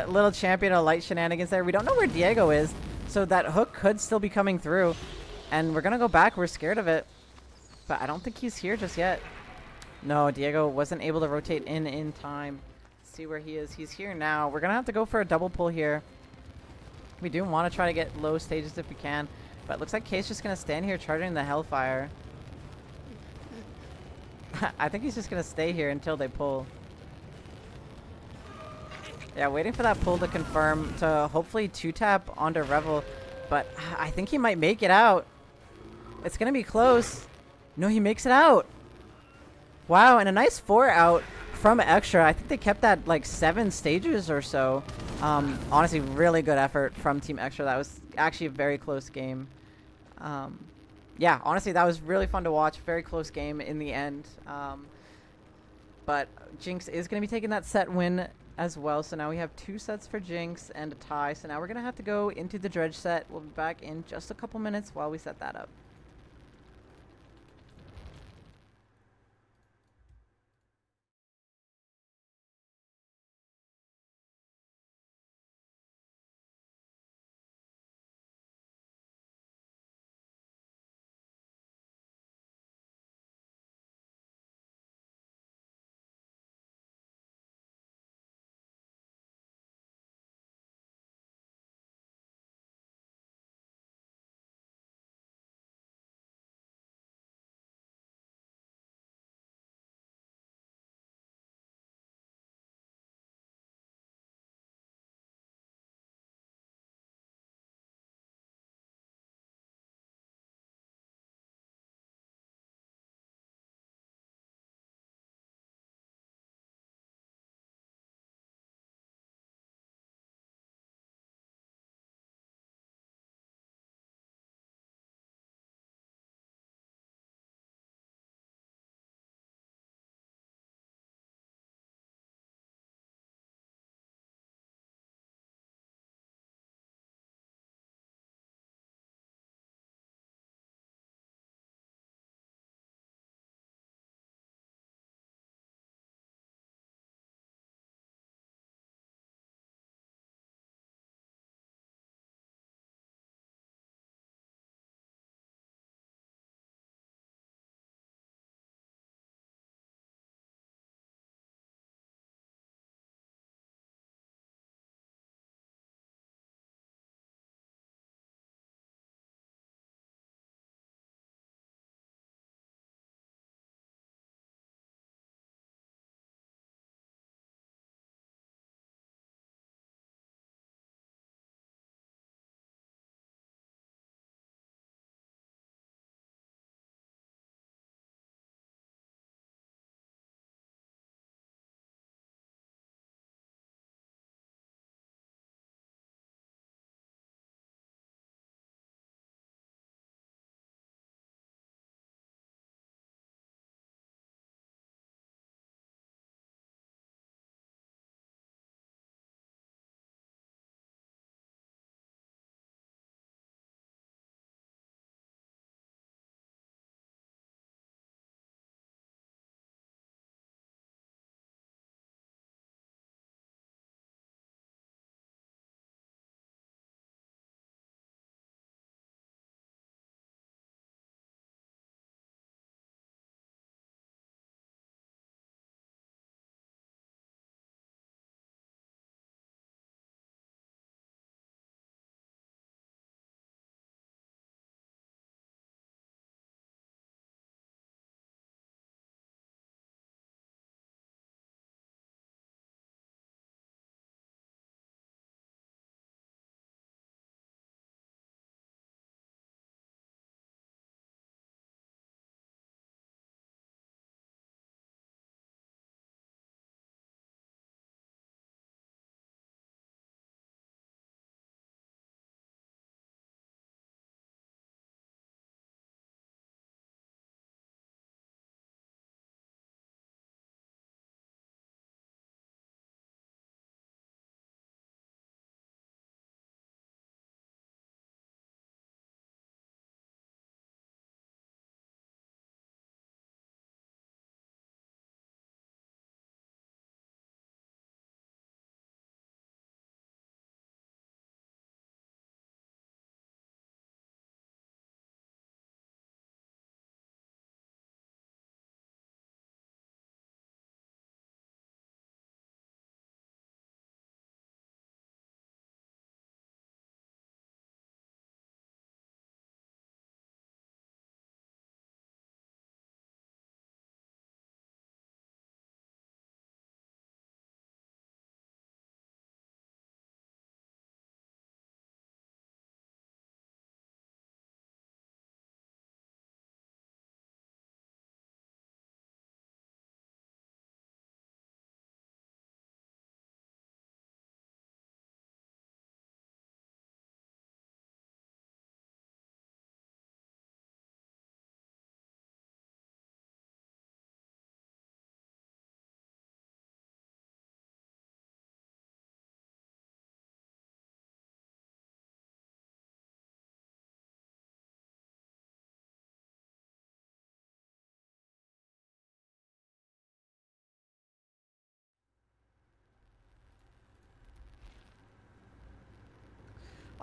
Little champion of light shenanigans there. We don't know where Diego is, so that hook could still be coming through. And we're going to go back. We're scared of it. But I don't think he's here just yet. No, Diego wasn't able to rotate in time. Let's see where he is. He's here now. We're going to have to go for a double pull here. We do want to try to get low stages if we can. But it looks like Kay's just going to stand here charging the Hellfire. I think he's just going to stay here until they pull. Yeah, waiting for that pull to confirm to hopefully 2-tap onto Revel. But I think he might make it out. It's going to be close. No, he makes it out. Wow, and a nice 4 out from XTRA. I think they kept that like 7 stages or so. Honestly, really good effort from Team XTRA. That was actually a very close game. Yeah, honestly, that was really fun to watch. Very close game in the end. But Jinx is going to be taking that set win as well. So now we have 2 sets for Jinx and a tie. So now we're going to have to go into the Dredge set. We'll be back in just a couple minutes while we set that up.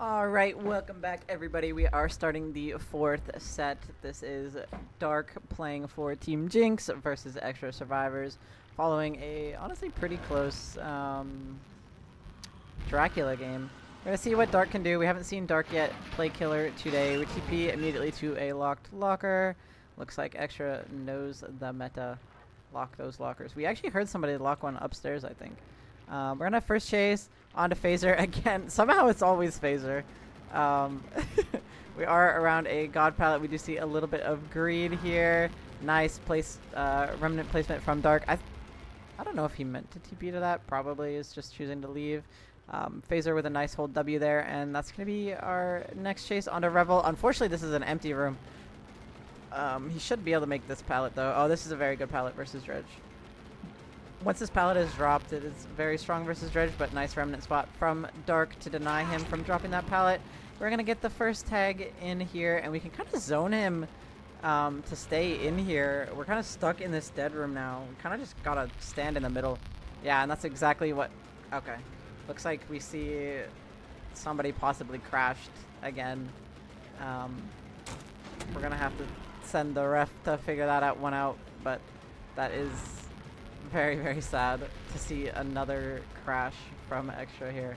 All right, welcome back, everybody. We are starting the fourth set. This is Dark playing for Team Jinx versus Extra Survivors, following a honestly pretty close Dracula game. We're gonna see what Dark can do. We haven't seen Dark yet play killer today. We TP immediately to a locked locker. Looks like Extra knows the meta. Lock those lockers. We actually heard somebody lock one upstairs, I think. We're gonna first chase onto Phaser again. Somehow it's always Phaser. We are around a God pallet. We do see a little bit of greed here. Nice place, remnant placement from Dark. I don't know if he meant to TP to that. Probably is just choosing to leave. Phaser with a nice hold W there, and that's gonna be our next chase onto Revel. Unfortunately, this is an empty room. He should be able to make this pallet though. Oh, this is a very good pallet versus Dredge. Once this pallet is dropped, it is very strong versus Dredge, but nice remnant spot from Dark to deny him from dropping that pallet. We're going to get the first tag in here, and we can kind of zone him to stay in here. We're kind of stuck in this dead room now. We kind of just got to stand in the middle. Yeah, and that's exactly what... Okay. Looks like we see somebody possibly crashed again. We're going to have to send the ref to figure that one out, but that is... very, very sad to see another crash from Extra here.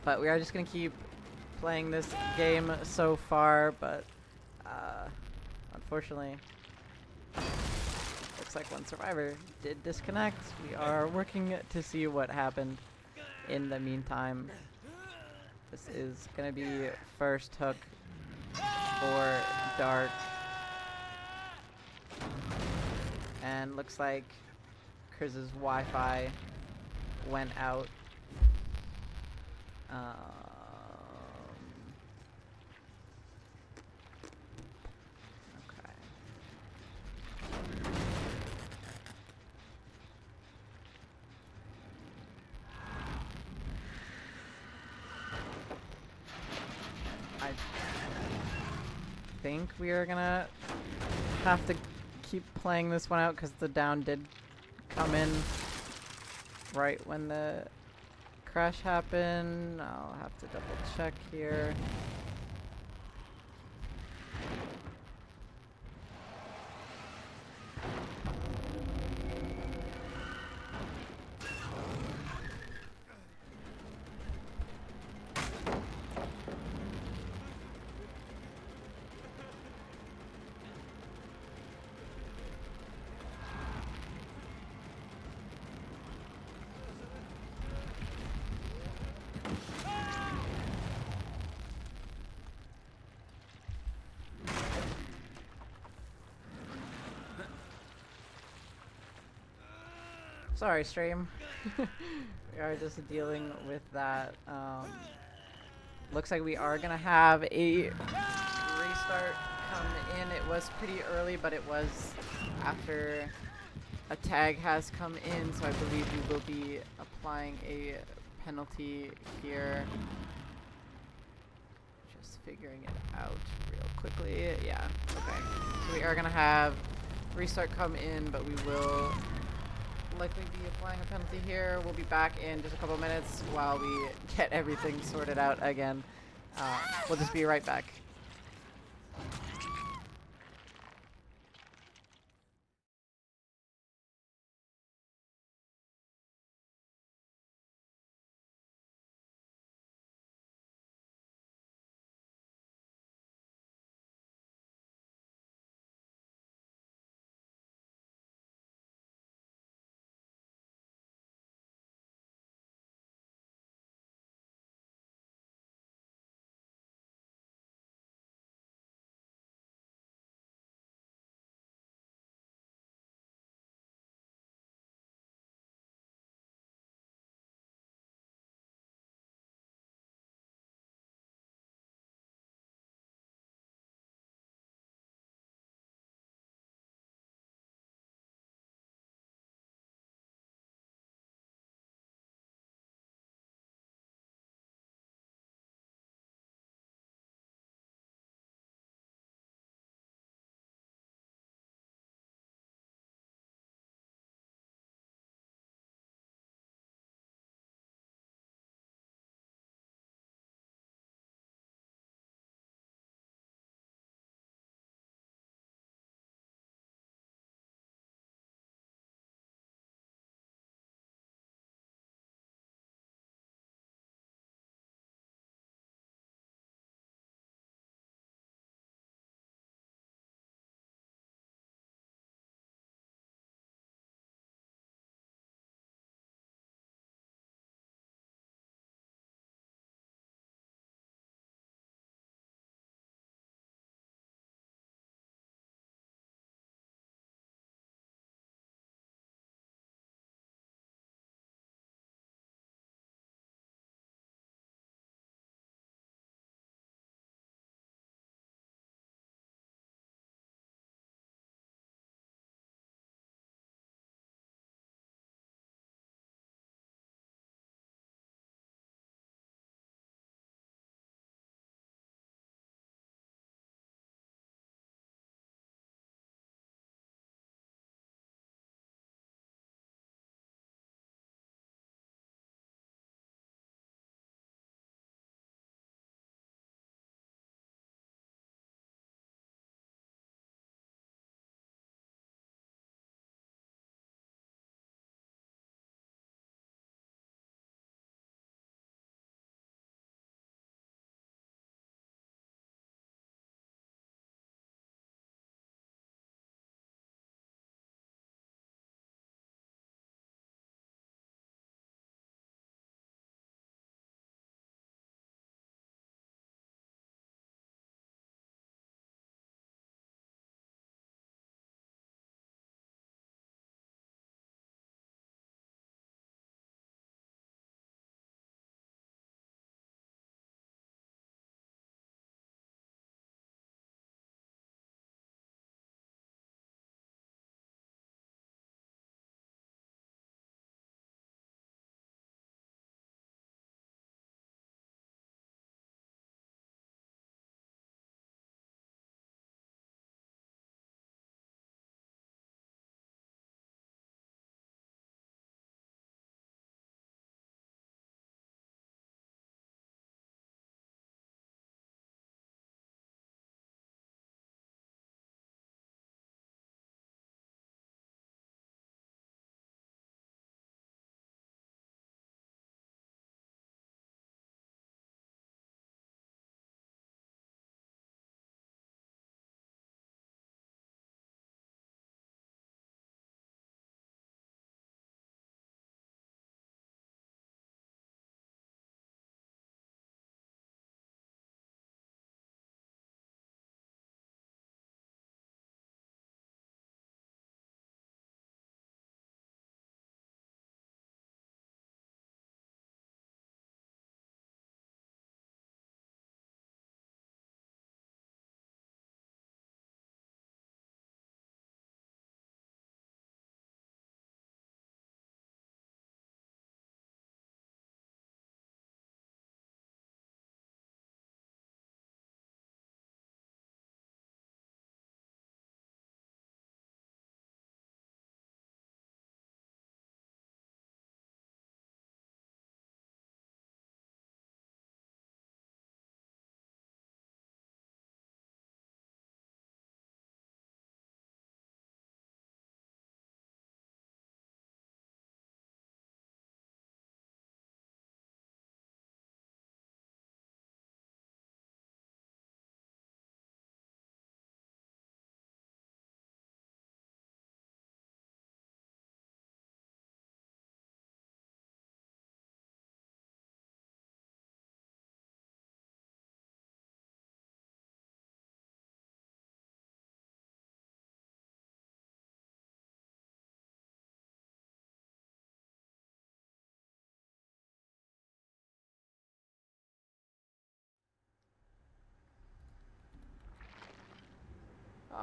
But we are just going to keep playing this game so far, but unfortunately, looks like one survivor did disconnect. We are working to see what happened in the meantime. This is going to be first hook for Dark. And looks like Chris's Wi-Fi went out. Okay. I think we are gonna have to keep playing this one out because the down did come in right when the crash happened. I'll have to double check here. Sorry, stream. We are just dealing with that. Looks like we are gonna have a restart come in. It was pretty early, but it was after a tag has come in, so I believe we will be applying a penalty here. Just figuring it out real quickly. Yeah, okay. So we are gonna have restart come in, but we will likely be applying a penalty here. We'll be back in just a couple minutes while we get everything sorted out again. We'll just be right back.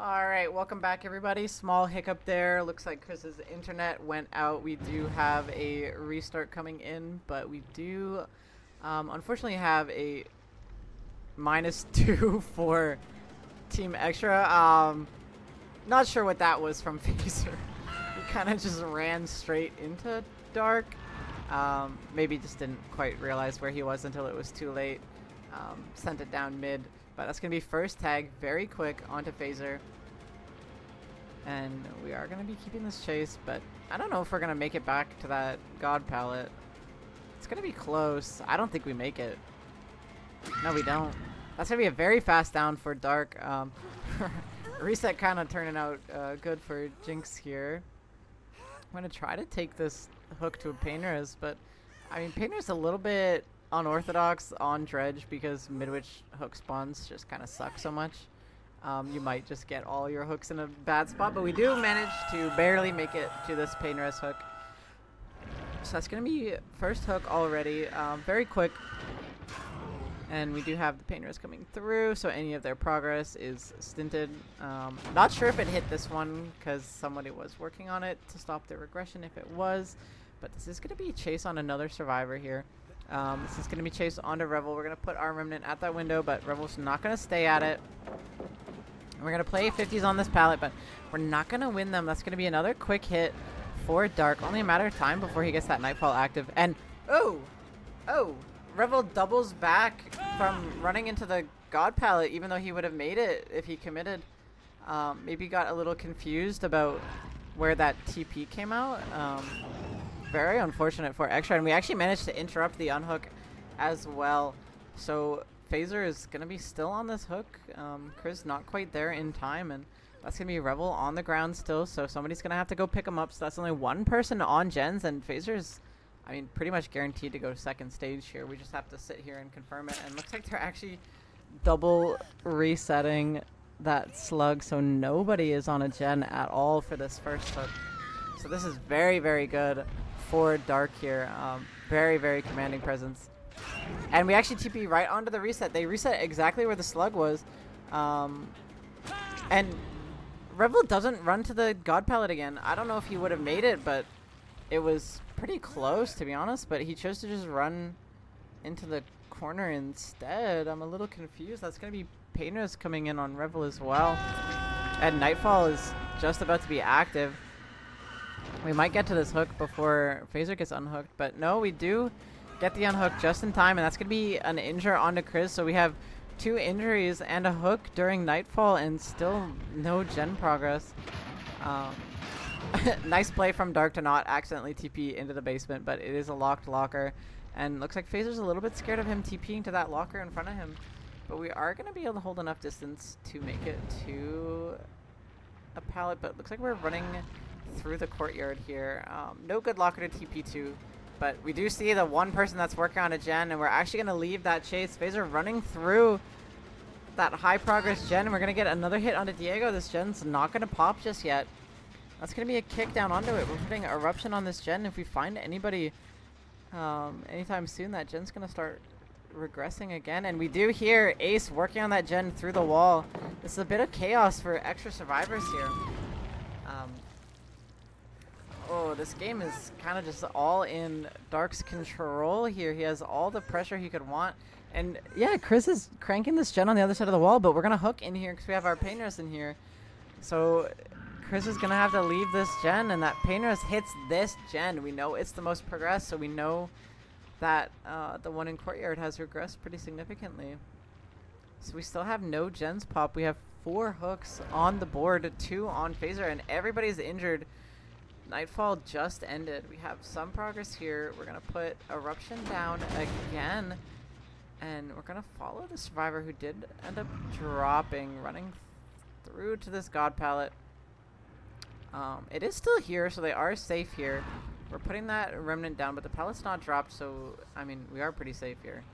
Alright, welcome back everybody. Small hiccup there. Looks like Chris's internet went out. We do have a restart coming in, but we do unfortunately have a -2 for Team XTRA. Not sure what that was from Phaser. He kind of just ran straight into Dark. Maybe just didn't quite realize where he was until it was too late. Sent it down mid. But that's going to be first tag, very quick, onto Phaser. And we are going to be keeping this chase, but I don't know if we're going to make it back to that God palette. It's going to be close. I don't think we make it. No, we don't. That's going to be a very fast down for Dark. Reset kind of turning out good for Jinx here. I'm going to try to take this hook to a Painter's, but I mean, Painter's a little bit unorthodox on Dredge because mid-witch hook spawns just kind of suck so much. You might just get all your hooks in a bad spot, but we do manage to barely make it to this Painter's hook. So that's going to be first hook already, very quick. And we do have the Painter's coming through, so any of their progress is stinted. Not sure if it hit this one because somebody was working on it to stop the regression if it was. But this is going to be a chase on another survivor here. This is going to be chased onto Revel. We're going to put our Remnant at that window, but Revel's not going to stay at it. And we're going to play 50s on this pallet, but we're not going to win them. That's going to be another quick hit for Dark. Only a matter of time before he gets that Nightfall active. And, oh! Revel doubles back from running into the God pallet, even though he would have made it if he committed. Maybe got a little confused about where that TP came out. Very unfortunate for XTRA, and we actually managed to interrupt the unhook as well. So Phaser is going to be still on this hook. Chris not quite there in time, and that's going to be Revel on the ground still, so somebody's going to have to go pick him up. So that's only one person on gens, and Phaser's, I mean, pretty much guaranteed to go second stage here. We just have to sit here and confirm it, and looks like they're actually double resetting that slug, so nobody is on a gen at all for this first hook. So this is very, very good for Dark here. Very, very commanding presence. And we actually TP right onto the reset. They reset exactly where the slug was. And Revel doesn't run to the God palette again. I don't know if he would have made it, but it was pretty close, to be honest. But he chose to just run into the corner instead. I'm a little confused. That's going to be Painter's coming in on Revel as well. And Nightfall is just about to be active. We might get to this hook before Phaser gets unhooked, but no, we do get the unhook just in time, and that's going to be an injure onto Chris. So we have 2 injuries and a hook during Nightfall, and still no gen progress. Nice play from Dark to not accidentally TP into the basement, but it is a locked locker, and looks like Phaser's a little bit scared of him TPing to that locker in front of him. But we are going to be able to hold enough distance to make it to a pallet, but looks like we're running through the courtyard here. No good locker to TP to, but we do see the one person that's working on a gen, and we're actually going to leave that chase. Phaser running through that high progress gen, and we're going to get another hit onto Diego. This gen's not going to pop just yet. That's going to be a kick down onto it. We're putting Eruption on this gen. If we find anybody anytime soon, that gen's going to start regressing again. And we do hear Ace working on that gen through the wall. This is a bit of chaos for XTRA survivors here. Oh, this game is kind of just all in Dark's control here. He has all the pressure he could want. And yeah, Chris is cranking this gen on the other side of the wall, but we're going to hook in here because we have our Painter's in here. So Chris is going to have to leave this gen, and that Painter's hits this gen. We know it's the most progressed, so we know that the one in Courtyard has regressed pretty significantly. So we still have no gens pop. We have 4 hooks on the board, 2 on Phaser, and everybody's injured. Nightfall just ended. We have some progress here. We're going to put Eruption down again. And we're going to follow the survivor who did end up dropping, running through to this God palette. It is still here, so they are safe here. We're putting that Remnant down, but the pallet's not dropped, so, I mean, we are pretty safe here.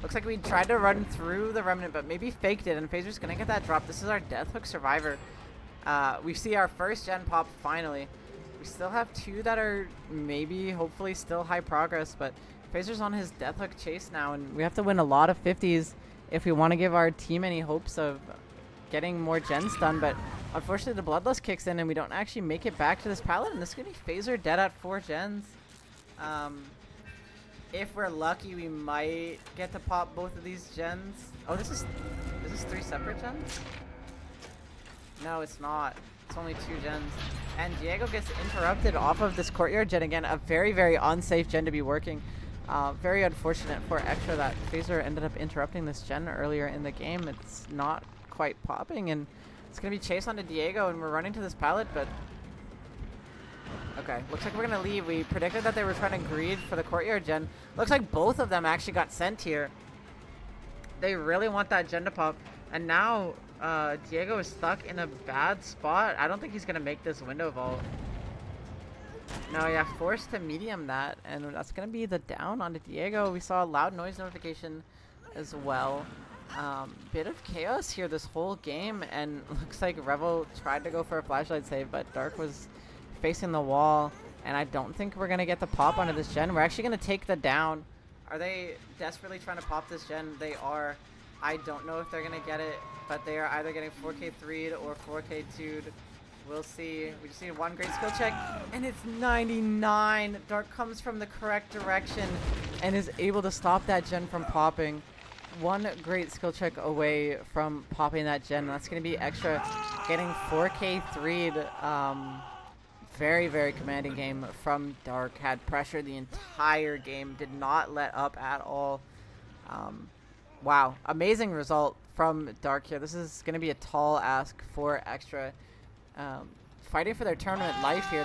Looks like we tried to run through the Remnant, but maybe faked it, and Phaser's going to get that drop. This is our Death Hook survivor. We see our first gen pop finally. We still have 2 that are maybe, hopefully, still high progress, but Phaser's on his Death Hook chase now, and we have to win a lot of 50s if we want to give our team any hopes of getting more gens done, but unfortunately the Bloodlust kicks in and we don't actually make it back to this pallet, and this is going to be Phaser dead at 4 gens. If we're lucky, we might get to pop both of these gens. Oh, is this 3 separate gens? No, it's not. It's only 2 gens. And Diego gets interrupted off of this courtyard gen again. A very, very unsafe gen to be working. Very unfortunate for XTRA that Phaser ended up interrupting this gen earlier in the game. It's not quite popping, and it's going to be chased onto Diego, and we're running to this pallet, but... Okay, looks like we're going to leave. We predicted that they were trying to greed for the courtyard gen. Looks like both of them actually got sent here. They really want that gen to pop, and now Diego is stuck in a bad spot. I don't think he's going to make this window vault. No, yeah, forced to medium that, and that's going to be the down onto Diego. We saw a loud noise notification as well. Bit of chaos here this whole game, and looks like Revel tried to go for a flashlight save, but Dark was facing the wall, and I don't think we're going to get the pop onto this gen. We're actually going to take the down. Are they desperately trying to pop this gen? They are. I don't know if they're going to get it, but they are either getting 4K 3'd or 4K 2'd. We'll see. We just need one great skill check, and it's 99. Dark comes from the correct direction and is able to stop that gen from popping. One great skill check away from popping that gen. That's going to be XTRA getting 4K 3'd. Very, very commanding game from Dark. Had pressure the entire game. Did not let up at all. Wow. Amazing result from Dark here. This is going to be a tall ask for XTRA. Fighting for their tournament life here.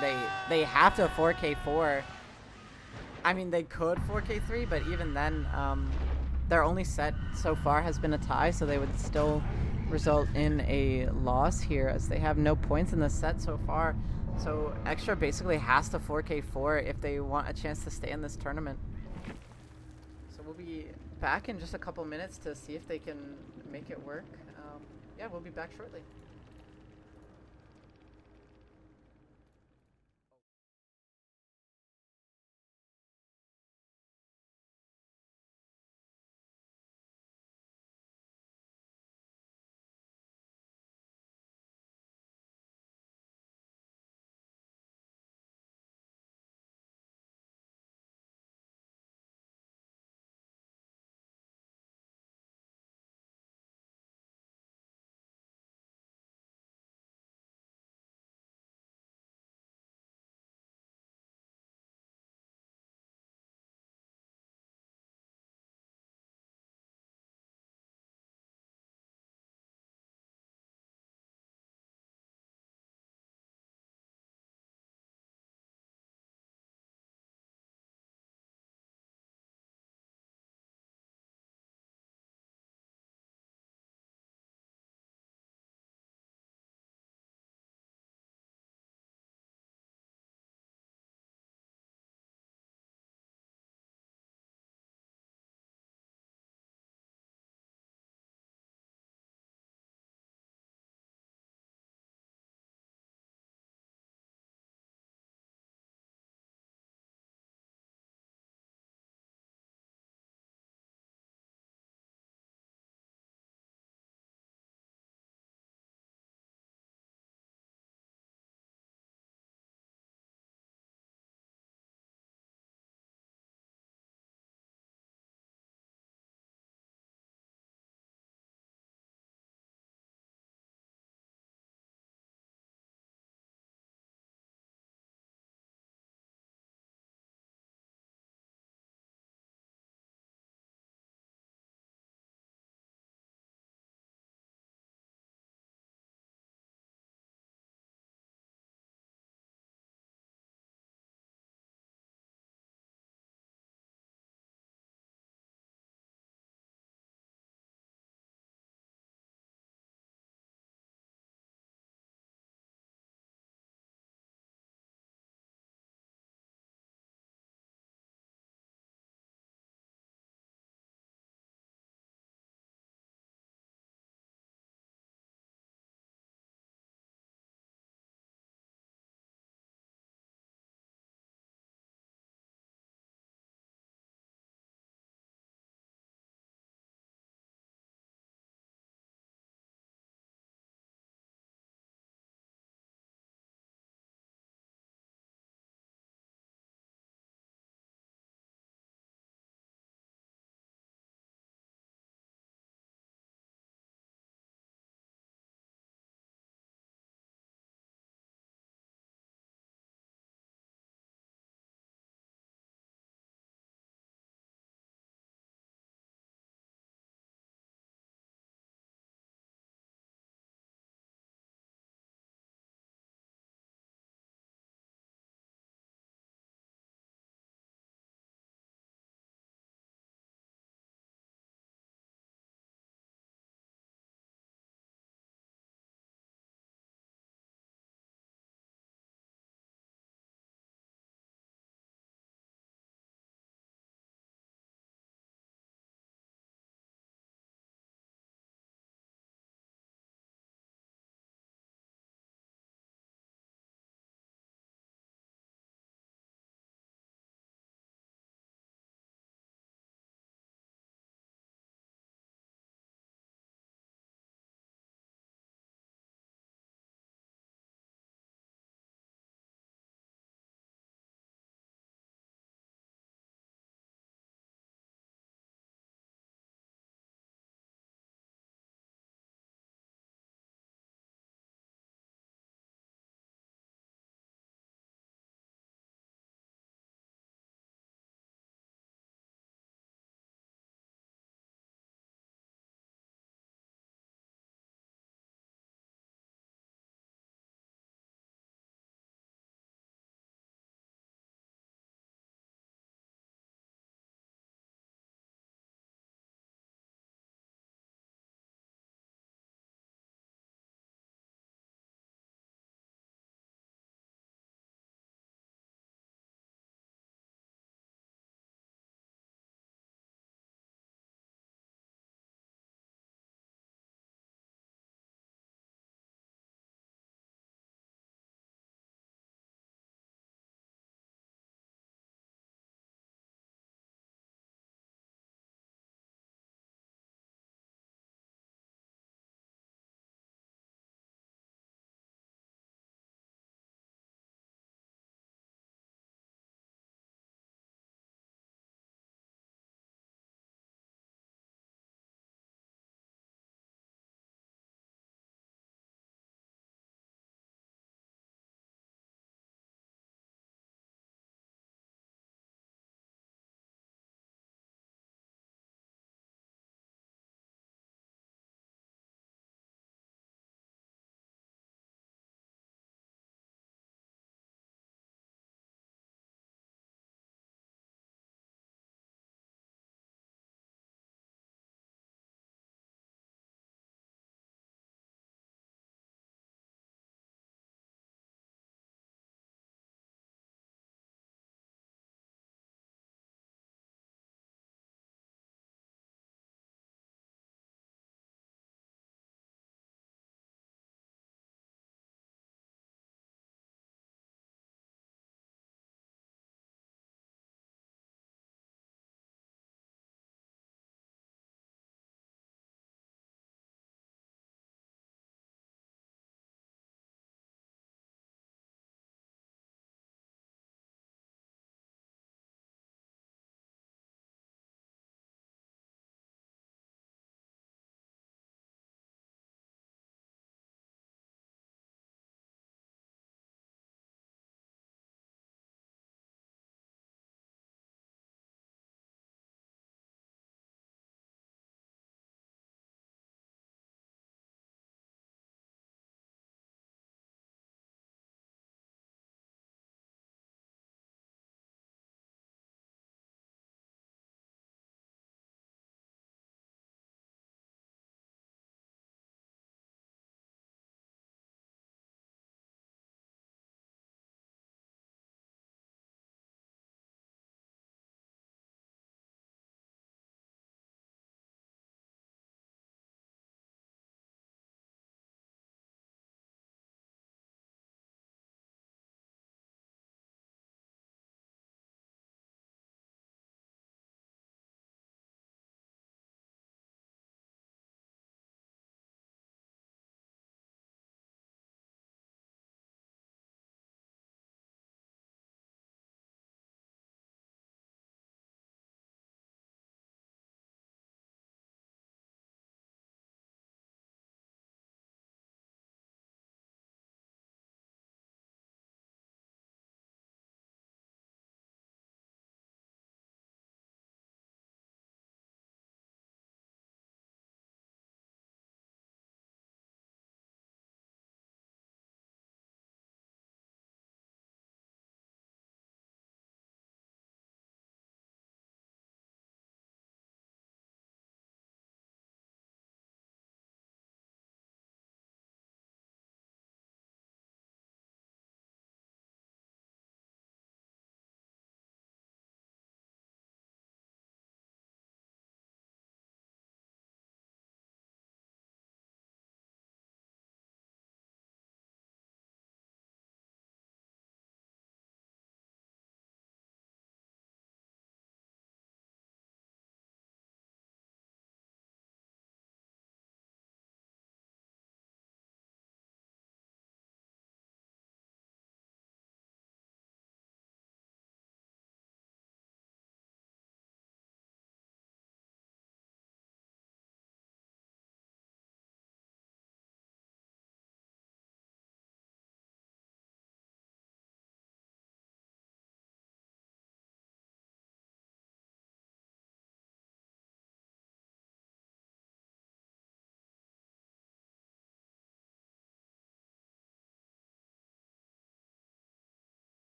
They have to 4K4. I mean, they could 4K3, but even then, their only set so far has been a tie, so they would still result in a loss here, as they have no points in the set so far. So XTRA basically has to 4K4 if they want a chance to stay in this tournament. So we'll be back in just a couple minutes to see if they can make it work. Yeah, we'll be back shortly.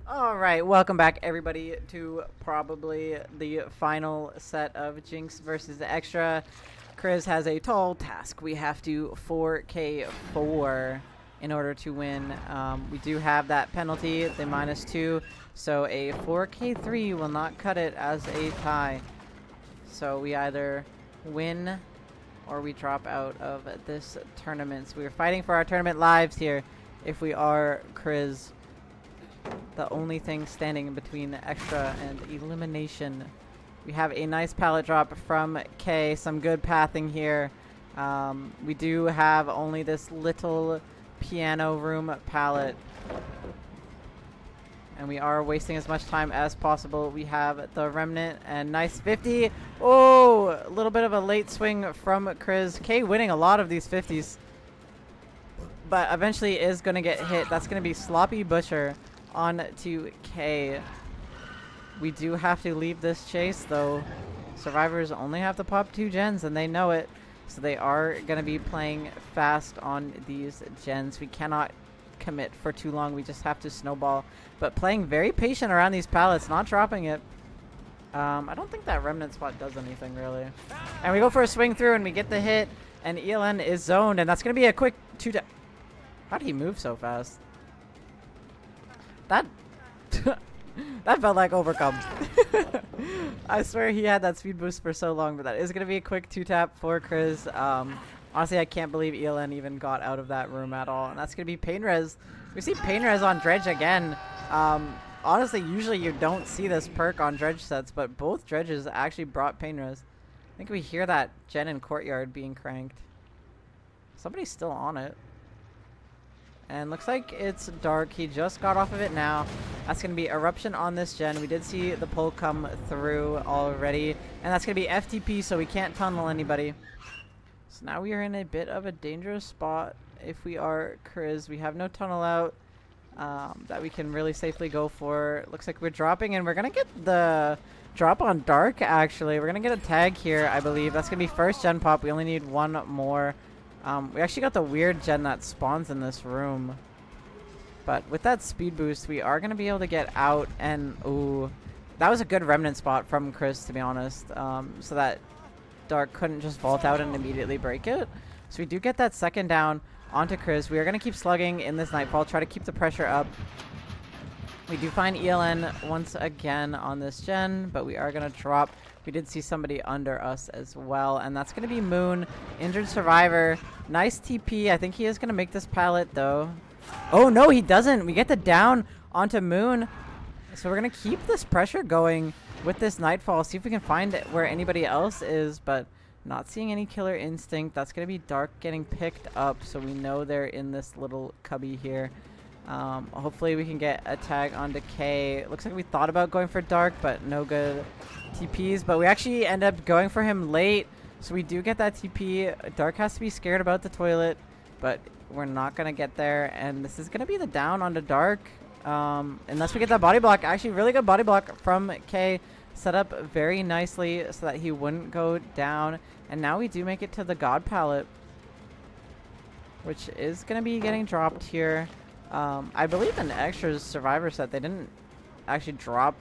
All right, welcome back, everybody, to probably the final set of Jinx versus XTRA. Chris has a tall task. We have to 4K4 in order to win. We do have that penalty, the -2, so a 4K3 will not cut it as a tie. So we either win or we drop out of this tournament. So we're fighting for our tournament lives here if we are Chris. The only thing standing between XTRA and elimination. We have a nice pallet drop from K. Some good pathing here. We do have only this little piano room pallet. And we are wasting as much time as possible. We have the remnant and nice 50. Oh, a little bit of a late swing from Chris. K winning a lot of these 50s. But eventually is going to get hit. That's going to be Sloppy Butcher on to K. We do have to leave this chase, though. Survivors only have to pop 2 gens, and they know it. So they are going to be playing fast on these gens. We cannot commit for too long. We just have to snowball. But playing very patient around these pallets, not dropping it. I don't think that remnant spot does anything, really. And we go for a swing through, and we get the hit. And ELN is zoned, and that's going to be a quick 2 tap. How did he move so fast? That that felt like overcome. I swear he had that speed boost for so long, but that is going to be a quick 2-tap for Chris. Honestly, I can't believe ELN even got out of that room at all. And that's going to be Pain Res. We see Pain Res on Dredge again. Honestly, usually you don't see this perk on Dredge sets, but both Dredges actually brought Pain Res. I think we hear that gen in Courtyard being cranked. Somebody's still on it. And looks like it's Dark. He just got off of it now. That's going to be Eruption on this gen. We did see the pull come through already. And that's going to be FTP, so we can't tunnel anybody. So now we are in a bit of a dangerous spot if we are Chris. We have no tunnel out that we can really safely go for. Looks like we're dropping, and we're going to get the drop on Dark, actually. We're going to get a tag here, I believe. That's going to be first gen pop. We only need one more. We actually got the weird gen that spawns in this room. But with that speed boost, we are going to be able to get out. And, ooh, that was a good remnant spot from Chris, to be honest. So that Dark couldn't just vault out and immediately break it. So we do get that second down onto Chris. We are going to keep slugging in this Nightfall, try to keep the pressure up. We do find ELN once again on this gen, but we are going to drop. We did see somebody under us as well, and that's going to be Moon, injured survivor. Nice TP. I think he is going to make this pallet, though. Oh, no, he doesn't. We get the down onto Moon. So we're going to keep this pressure going with this Nightfall, see if we can find where anybody else is, but not seeing any Killer Instinct. That's going to be Dark getting picked up, so we know they're in this little cubby here. Hopefully we can get a tag onto K. Looks like we thought about going for Dark, but no good TPs. But we actually end up going for him late, so we do get that TP. Dark has to be scared about the toilet, but we're not going to get there. And this is going to be the down onto Dark. Unless we get that body block. Actually, really good body block from K. Set up very nicely so that he wouldn't go down. And now we do make it to the God Palette, which is going to be getting dropped here. I believe in Extra's Survivor set, they didn't actually drop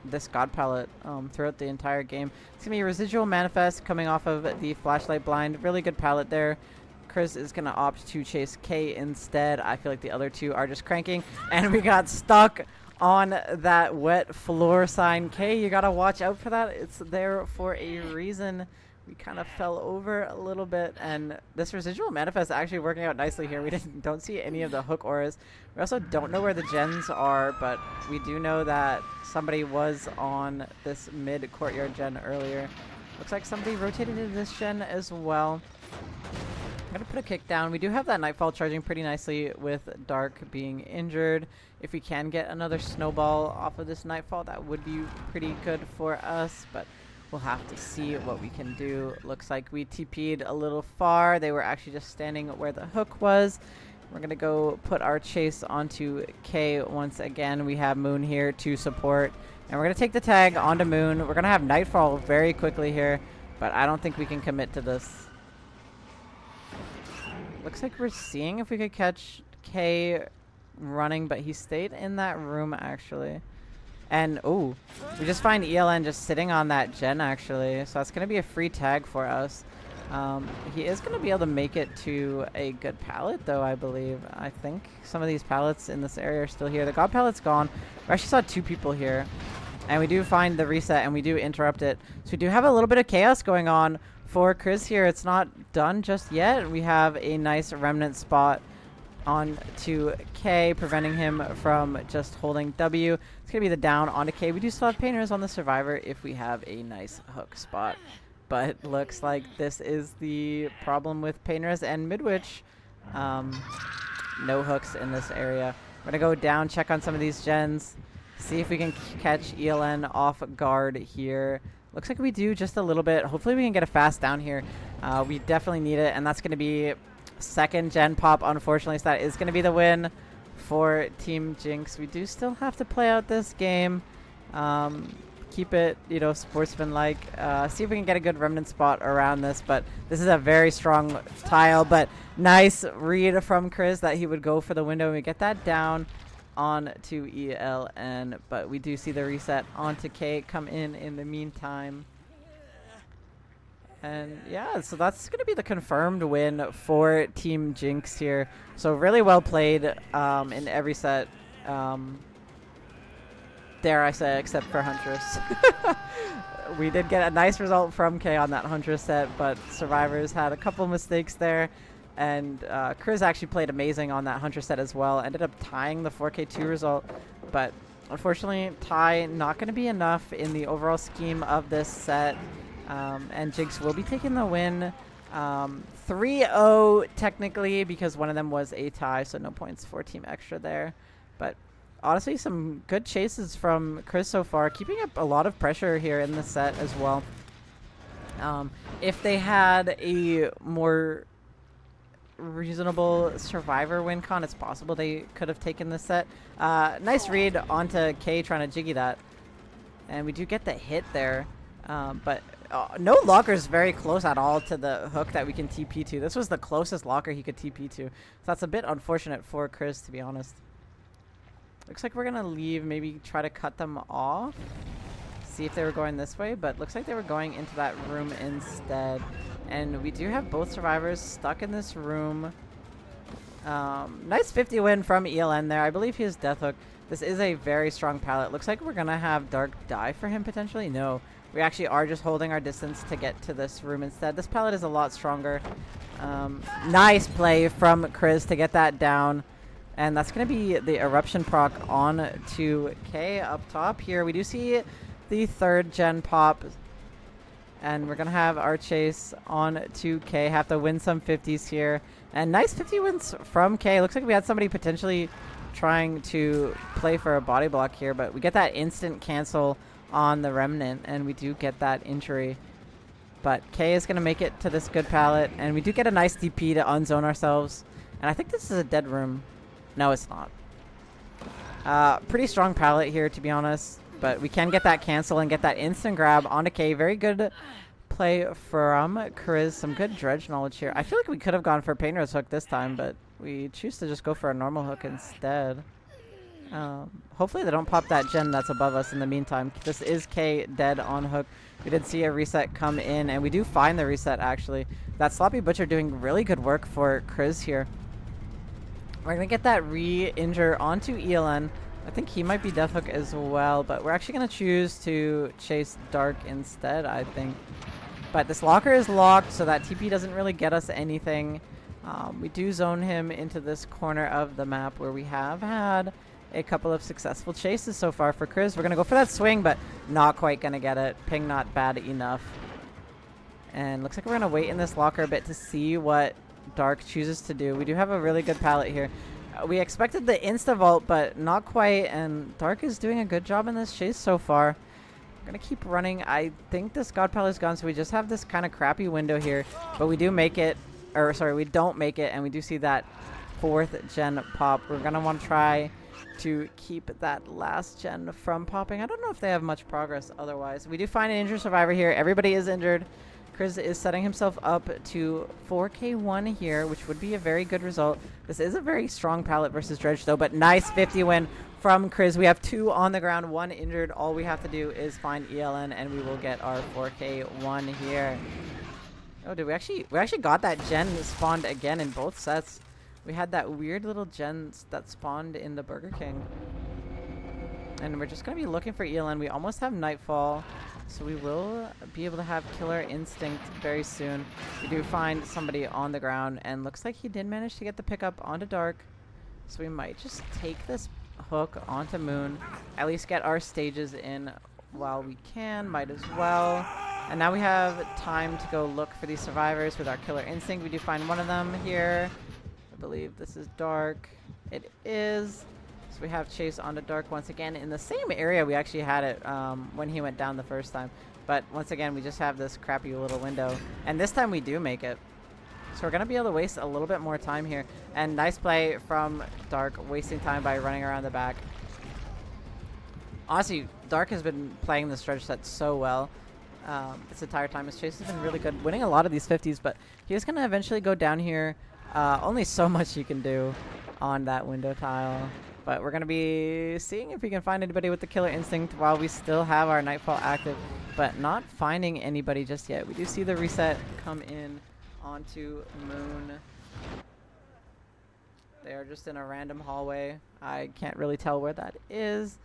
this God Palette throughout the entire game. It's going to be a Residual Manifest coming off of the Flashlight Blind. Really good palette there. Chris is going to opt to chase K instead. I feel like the other two are just cranking. And we got stuck on that wet floor sign. K, you got to watch out for that. It's there for a reason. We kind of fell over a little bit, and this Residual Manifest actually working out nicely here. We don't see any of the hook auras. We also don't know where the gens are, but we do know that somebody was on this mid courtyard gen earlier. Looks like somebody rotated into this gen as well. I'm going to put a kick down. We do have that Nightfall charging pretty nicely with Dark being injured. If we can get another snowball off of this Nightfall, that would be pretty good for us, but we'll have to see what we can do. Looks like we TP'd a little far. They were actually just standing where the hook was. We're going to go put our chase onto K once again. We have Moon here to support. And we're going to take the tag onto Moon. We're going to have Nightfall very quickly here, but I don't think we can commit to this. Looks like we're seeing if we could catch K running, but he stayed in that room actually. And oh, we just find ELN just sitting on that gen actually, so that's gonna be a free tag for us. He is gonna be able to make it to a good pallet though, I believe. I think some of these pallets in this area are still here. The god pallet's gone. We actually saw 2 people here. And we do find the reset and we do interrupt it. So we do have a little bit of chaos going on for Chris here. It's not done just yet. We have a nice remnant spot on to K, preventing him from just holding W. It's going to be the down onto K. We do still have painters on the survivor if we have a nice hook spot. But looks like this is the problem with painters and Midwich. No hooks in this area. We're going to go down, check on some of these gens. See if we can catch ELN off guard here. Looks like we do just a little bit. Hopefully we can get a fast down here. We definitely need it, and that's going to be second gen pop, unfortunately. So that is going to be the win for Team Jinx. We do still have to play out this game. Keep it, you know, sportsmanlike. See if we can get a good remnant spot around this, but this is a very strong tile, but nice read from Chris that he would go for the window, and we get that down on to ELN, but we do see the reset onto K come in the meantime. And yeah, so that's going to be the confirmed win for Team Jinx here. So really well played in every set. Dare I say, except for Huntress. We did get a nice result from K on that Huntress set, but Survivors had a couple mistakes there. And Chris actually played amazing on that Huntress set as well. Ended up tying the 4K2 result. But unfortunately, tie not going to be enough in the overall scheme of this set. And Jinx will be taking the win. 3-0 technically, because one of them was a tie. So no points for Team Extra there. But honestly, some good chases from Chris so far. Keeping up a lot of pressure here in the set as well. If they had a more reasonable survivor win con, it's possible they could have taken this set. Nice read onto K trying to jiggy that, and we do get the hit there, but no lockers very close at all to the hook that we can TP to. This was the closest locker he could TP to, so that's a bit unfortunate for Chris, to be honest. Looks like we're gonna leave, maybe try to cut them off, see if they were going this way, but looks like they were going into that room instead. And we do have both survivors stuck in this room. Nice 50 win from ELN there. I believe he has Death Hook. This is a very strong pallet. Looks like we're going to have Dark die for him potentially. No, we actually are just holding our distance to get to this room instead. This pallet is a lot stronger. Nice play from Chris to get that down. And that's going to be the Eruption proc on to K up top here. We do see the 3rd gen pop. And we're going to have our chase on to K. Have to win some 50s here. And nice 50 wins from K. Looks like we had somebody potentially trying to play for a body block here. But we get that instant cancel on the Remnant. And we do get that injury. But K is going to make it to this good pallet. And we do get a nice DP to unzone ourselves. And I think this is a dead room. No, it's not. Pretty strong pallet here, to be honest. But we can get that cancel and get that instant grab onto K. Very good play from Chris. Some good Dredge knowledge here. I feel like we could have gone for Painter's Hook this time, but we choose to just go for a normal hook instead. Hopefully they don't pop that gen that's above us in the meantime. This is K dead on hook. We did see a reset come in, and we do find the reset, actually. That Sloppy Butcher doing really good work for Chris here. We're going to get that re-injure onto ELN. I think he might be Death Hook as well, but we're actually going to choose to chase Dark instead, I think. But this locker is locked, so that TP doesn't really get us anything. We do zone him into this corner of the map where we have had a couple of successful chases so far for Chris. We're going to go for that swing, but not quite going to get it. Ping not bad enough. And looks like we're going to wait in this locker a bit to see what Dark chooses to do. We do have a really good pallet here. We expected the insta-vault, but not quite, and Dark is doing a good job in this chase so far. I'm going to keep running. I think this God Pallet is gone, so we just have this kind of crappy window here, but we do make it, or sorry, we don't make it, and we do see that 4th gen pop. We're going to want to try to keep that last gen from popping. I don't know if they have much progress otherwise. We do find an injured survivor here. Everybody is injured. Chris is setting himself up to 4K1 here, which would be a very good result. This is a very strong pallet versus Dredge, though, but nice 50 win from Chris. We have 2 on the ground, 1 injured. All we have to do is find ELN, and we will get our 4K1 here. Oh, did we actually got that gen spawned again in both sets. We had that weird little gen that spawned in the Burger King. And we're just going to be looking for ELN. We almost have Nightfall, so we will be able to have Killer Instinct very soon. We do find somebody on the ground, and looks like he did manage to get the pickup onto Dark. So we might just take this hook onto Moon, at least get our stages in while we can, might as well. And now we have time to go look for these survivors with our Killer Instinct. We do find one of them here. I believe this is Dark. It is. So we have Chase onto Dark once again in the same area we actually had it when he went down the first time. But once again, we just have this crappy little window. And this time we do make it. So we're going to be able to waste a little bit more time here. And nice play from Dark, wasting time by running around the back. Honestly, Dark has been playing the Dredge set so well this entire time. His Chase has been really good, winning a lot of these 50s, but he is going to eventually go down here. Only so much you can do on that window tile. But we're going to be seeing if we can find anybody with the Killer Instinct while we still have our Nightfall active, but not finding anybody just yet. We do see the reset come in onto Moon. They are just in a random hallway. I can't really tell where that is.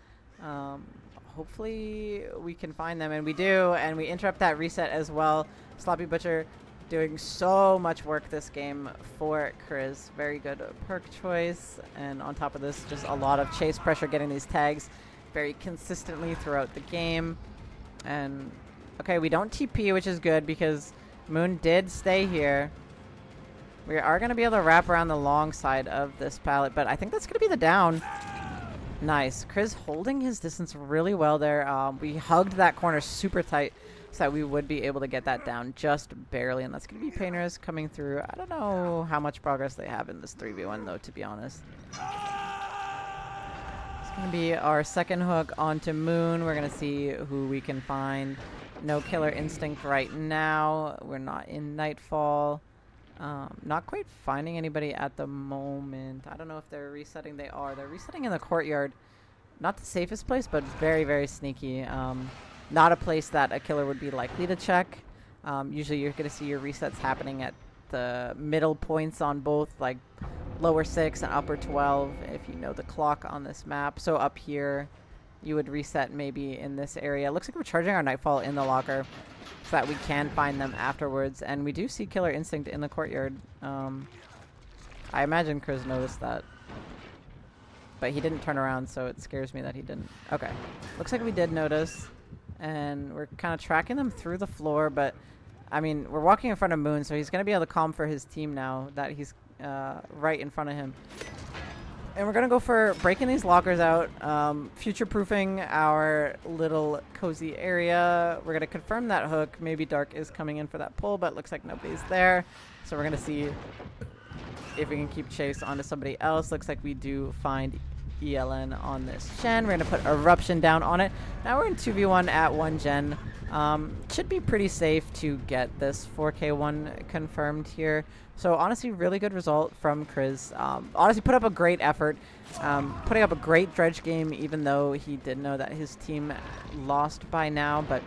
Hopefully we can find them, and we do, and we interrupt that reset as well. Sloppy Butcher doing so much work this game for Chris. Very good perk choice, and on top of this, just a lot of chase pressure, getting these tags very consistently throughout the game. And okay, we don't TP, which is good because Moon did stay here. We are going to be able to wrap around the long side of this pallet, but I think that's going to be the down. Nice. Chris holding his distance really well there. We hugged that corner super tight so that we would be able to get that down just barely, and that's going to be Painters coming through. I don't know how much progress they have in this 3v1, though, to be honest. It's going to be our second hook onto Moon. We're going to see who we can find. No Killer Instinct right now. We're not in Nightfall. Not quite finding anybody at the moment. I don't know if they're resetting. They are. They're resetting in the courtyard. Not the safest place, but very, very sneaky. Not a place that a killer would be likely to check. Usually you're going to see your resets happening at the middle points on both, like lower 6 and upper 12, if you know the clock on this map. So up here, you would reset maybe in this area. Looks like we're charging our Nightfall in the locker so that we can find them afterwards. And we do see Killer Instinct in the courtyard. I imagine Chris noticed that. But he didn't turn around, so it scares me that he didn't. Okay. Looks like we did notice. And we're kind of tracking them through the floor, but I mean, we're walking in front of Moon, so he's going to be able to calm for his team now that he's right in front of him. And we're going to go for breaking these lockers out, future-proofing our little cozy area. We're going to confirm that hook. Maybe Dark is coming in for that pull, but looks like nobody's there. So we're going to see if we can keep Chase onto somebody else. Looks like we do find ELN on this gen. We're going to put Eruption down on it. Now we're in 2v1 at 1 gen. Should be pretty safe to get this 4K1 confirmed here. So honestly, really good result from Chris. Honestly, put up a great effort. Putting up a great Dredge game, even though he did know that his team lost by now, but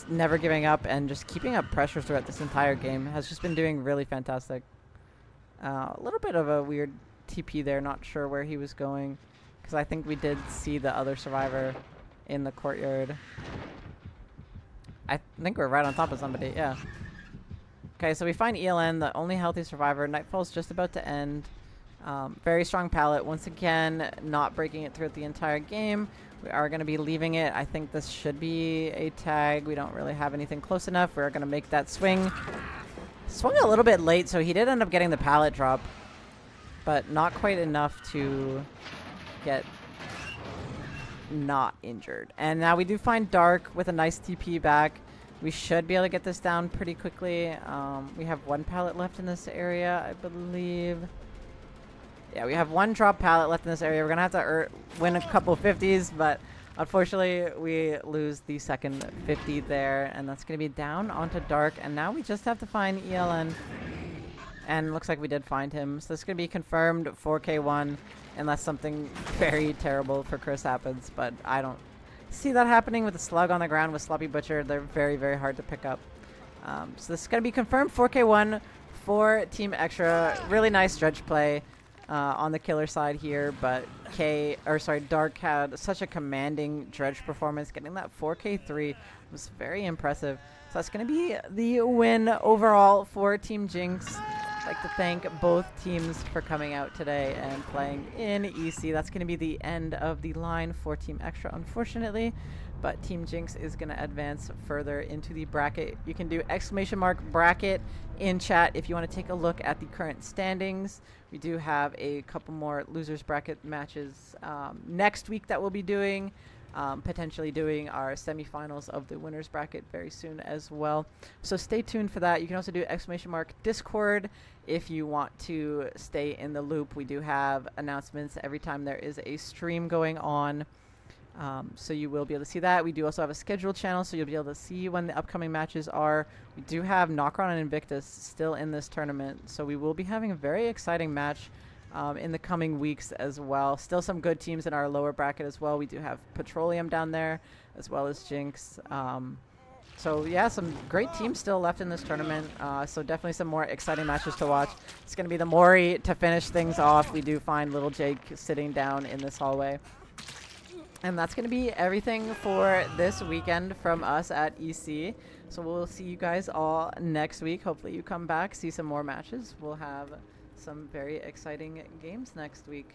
never giving up and just keeping up pressure throughout this entire game. Has just been doing really fantastic. A little bit of a weird TP there, not sure where he was going, because I think we did see the other survivor in the courtyard. I think we're right on top of somebody, yeah. Okay, so we find ELN, the only healthy survivor. Nightfall's just about to end. Very strong pallet. Once again, not breaking it throughout the entire game. We are going to be leaving it. I think this should be a tag. We don't really have anything close enough. We're going to make that swing. Swung a little bit late, so he did end up getting the pallet drop, but not quite enough to get not injured. And now we do find Dark with a nice TP back. We should be able to get this down pretty quickly. We have one pallet left in this area, I believe. Yeah, we have one drop pallet left in this area. We're going to have to win a couple 50s, but Unfortunately, we lose the second 50 there, and that's going to be down onto Dark, and now we just have to find ELN, and looks like we did find him. So this is going to be confirmed 4K1, unless something very terrible for Chris happens, but I don't see that happening with the slug on the ground with Sloppy Butcher. They're very, very hard to pick up. So this is going to be confirmed 4K1 for Team Extra. Really nice Dredge play on the killer side here, but Dark had such a commanding Dredge performance. Getting that 4K3 was very impressive. So that's going to be the win overall for Team Jinx. I'd like to thank both teams for coming out today and playing in EC. That's going to be the end of the line for Team Extra, unfortunately. But Team Jinx is going to advance further into the bracket. You can do !bracket in chat if you want to take a look at the current standings. We do have a couple more losers bracket matches next week that we'll be doing. Potentially doing our semifinals of the winners bracket very soon as well. So stay tuned for that. You can also do !Discord if you want to stay in the loop. We do have announcements every time there is a stream going on. So you will be able to see that. We do also have a scheduled channel, so you'll be able to see when the upcoming matches are. We do have Nocron and Invictus still in this tournament, so we will be having a very exciting match in the coming weeks as well. Still some good teams in our lower bracket as well. We do have Petroleum down there, as well as Jinx. So yeah, some great teams still left in this tournament. So definitely some more exciting matches to watch. It's going to be the Mori to finish things off. We do find little Jake sitting down in this hallway. And that's going to be everything for this weekend from us at EC. So we'll see you guys all next week. Hopefully you come back, see some more matches. We'll have some very exciting games next week.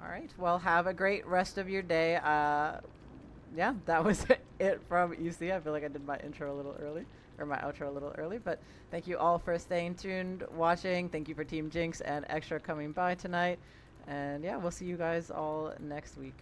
All right. Well, have a great rest of your day. Yeah, that was it from EC. I feel like I did my intro a little early, or my outro a little early. But thank you all for staying tuned, watching. Thank you for Team Jinx and Extra coming by tonight. And yeah, we'll see you guys all next week.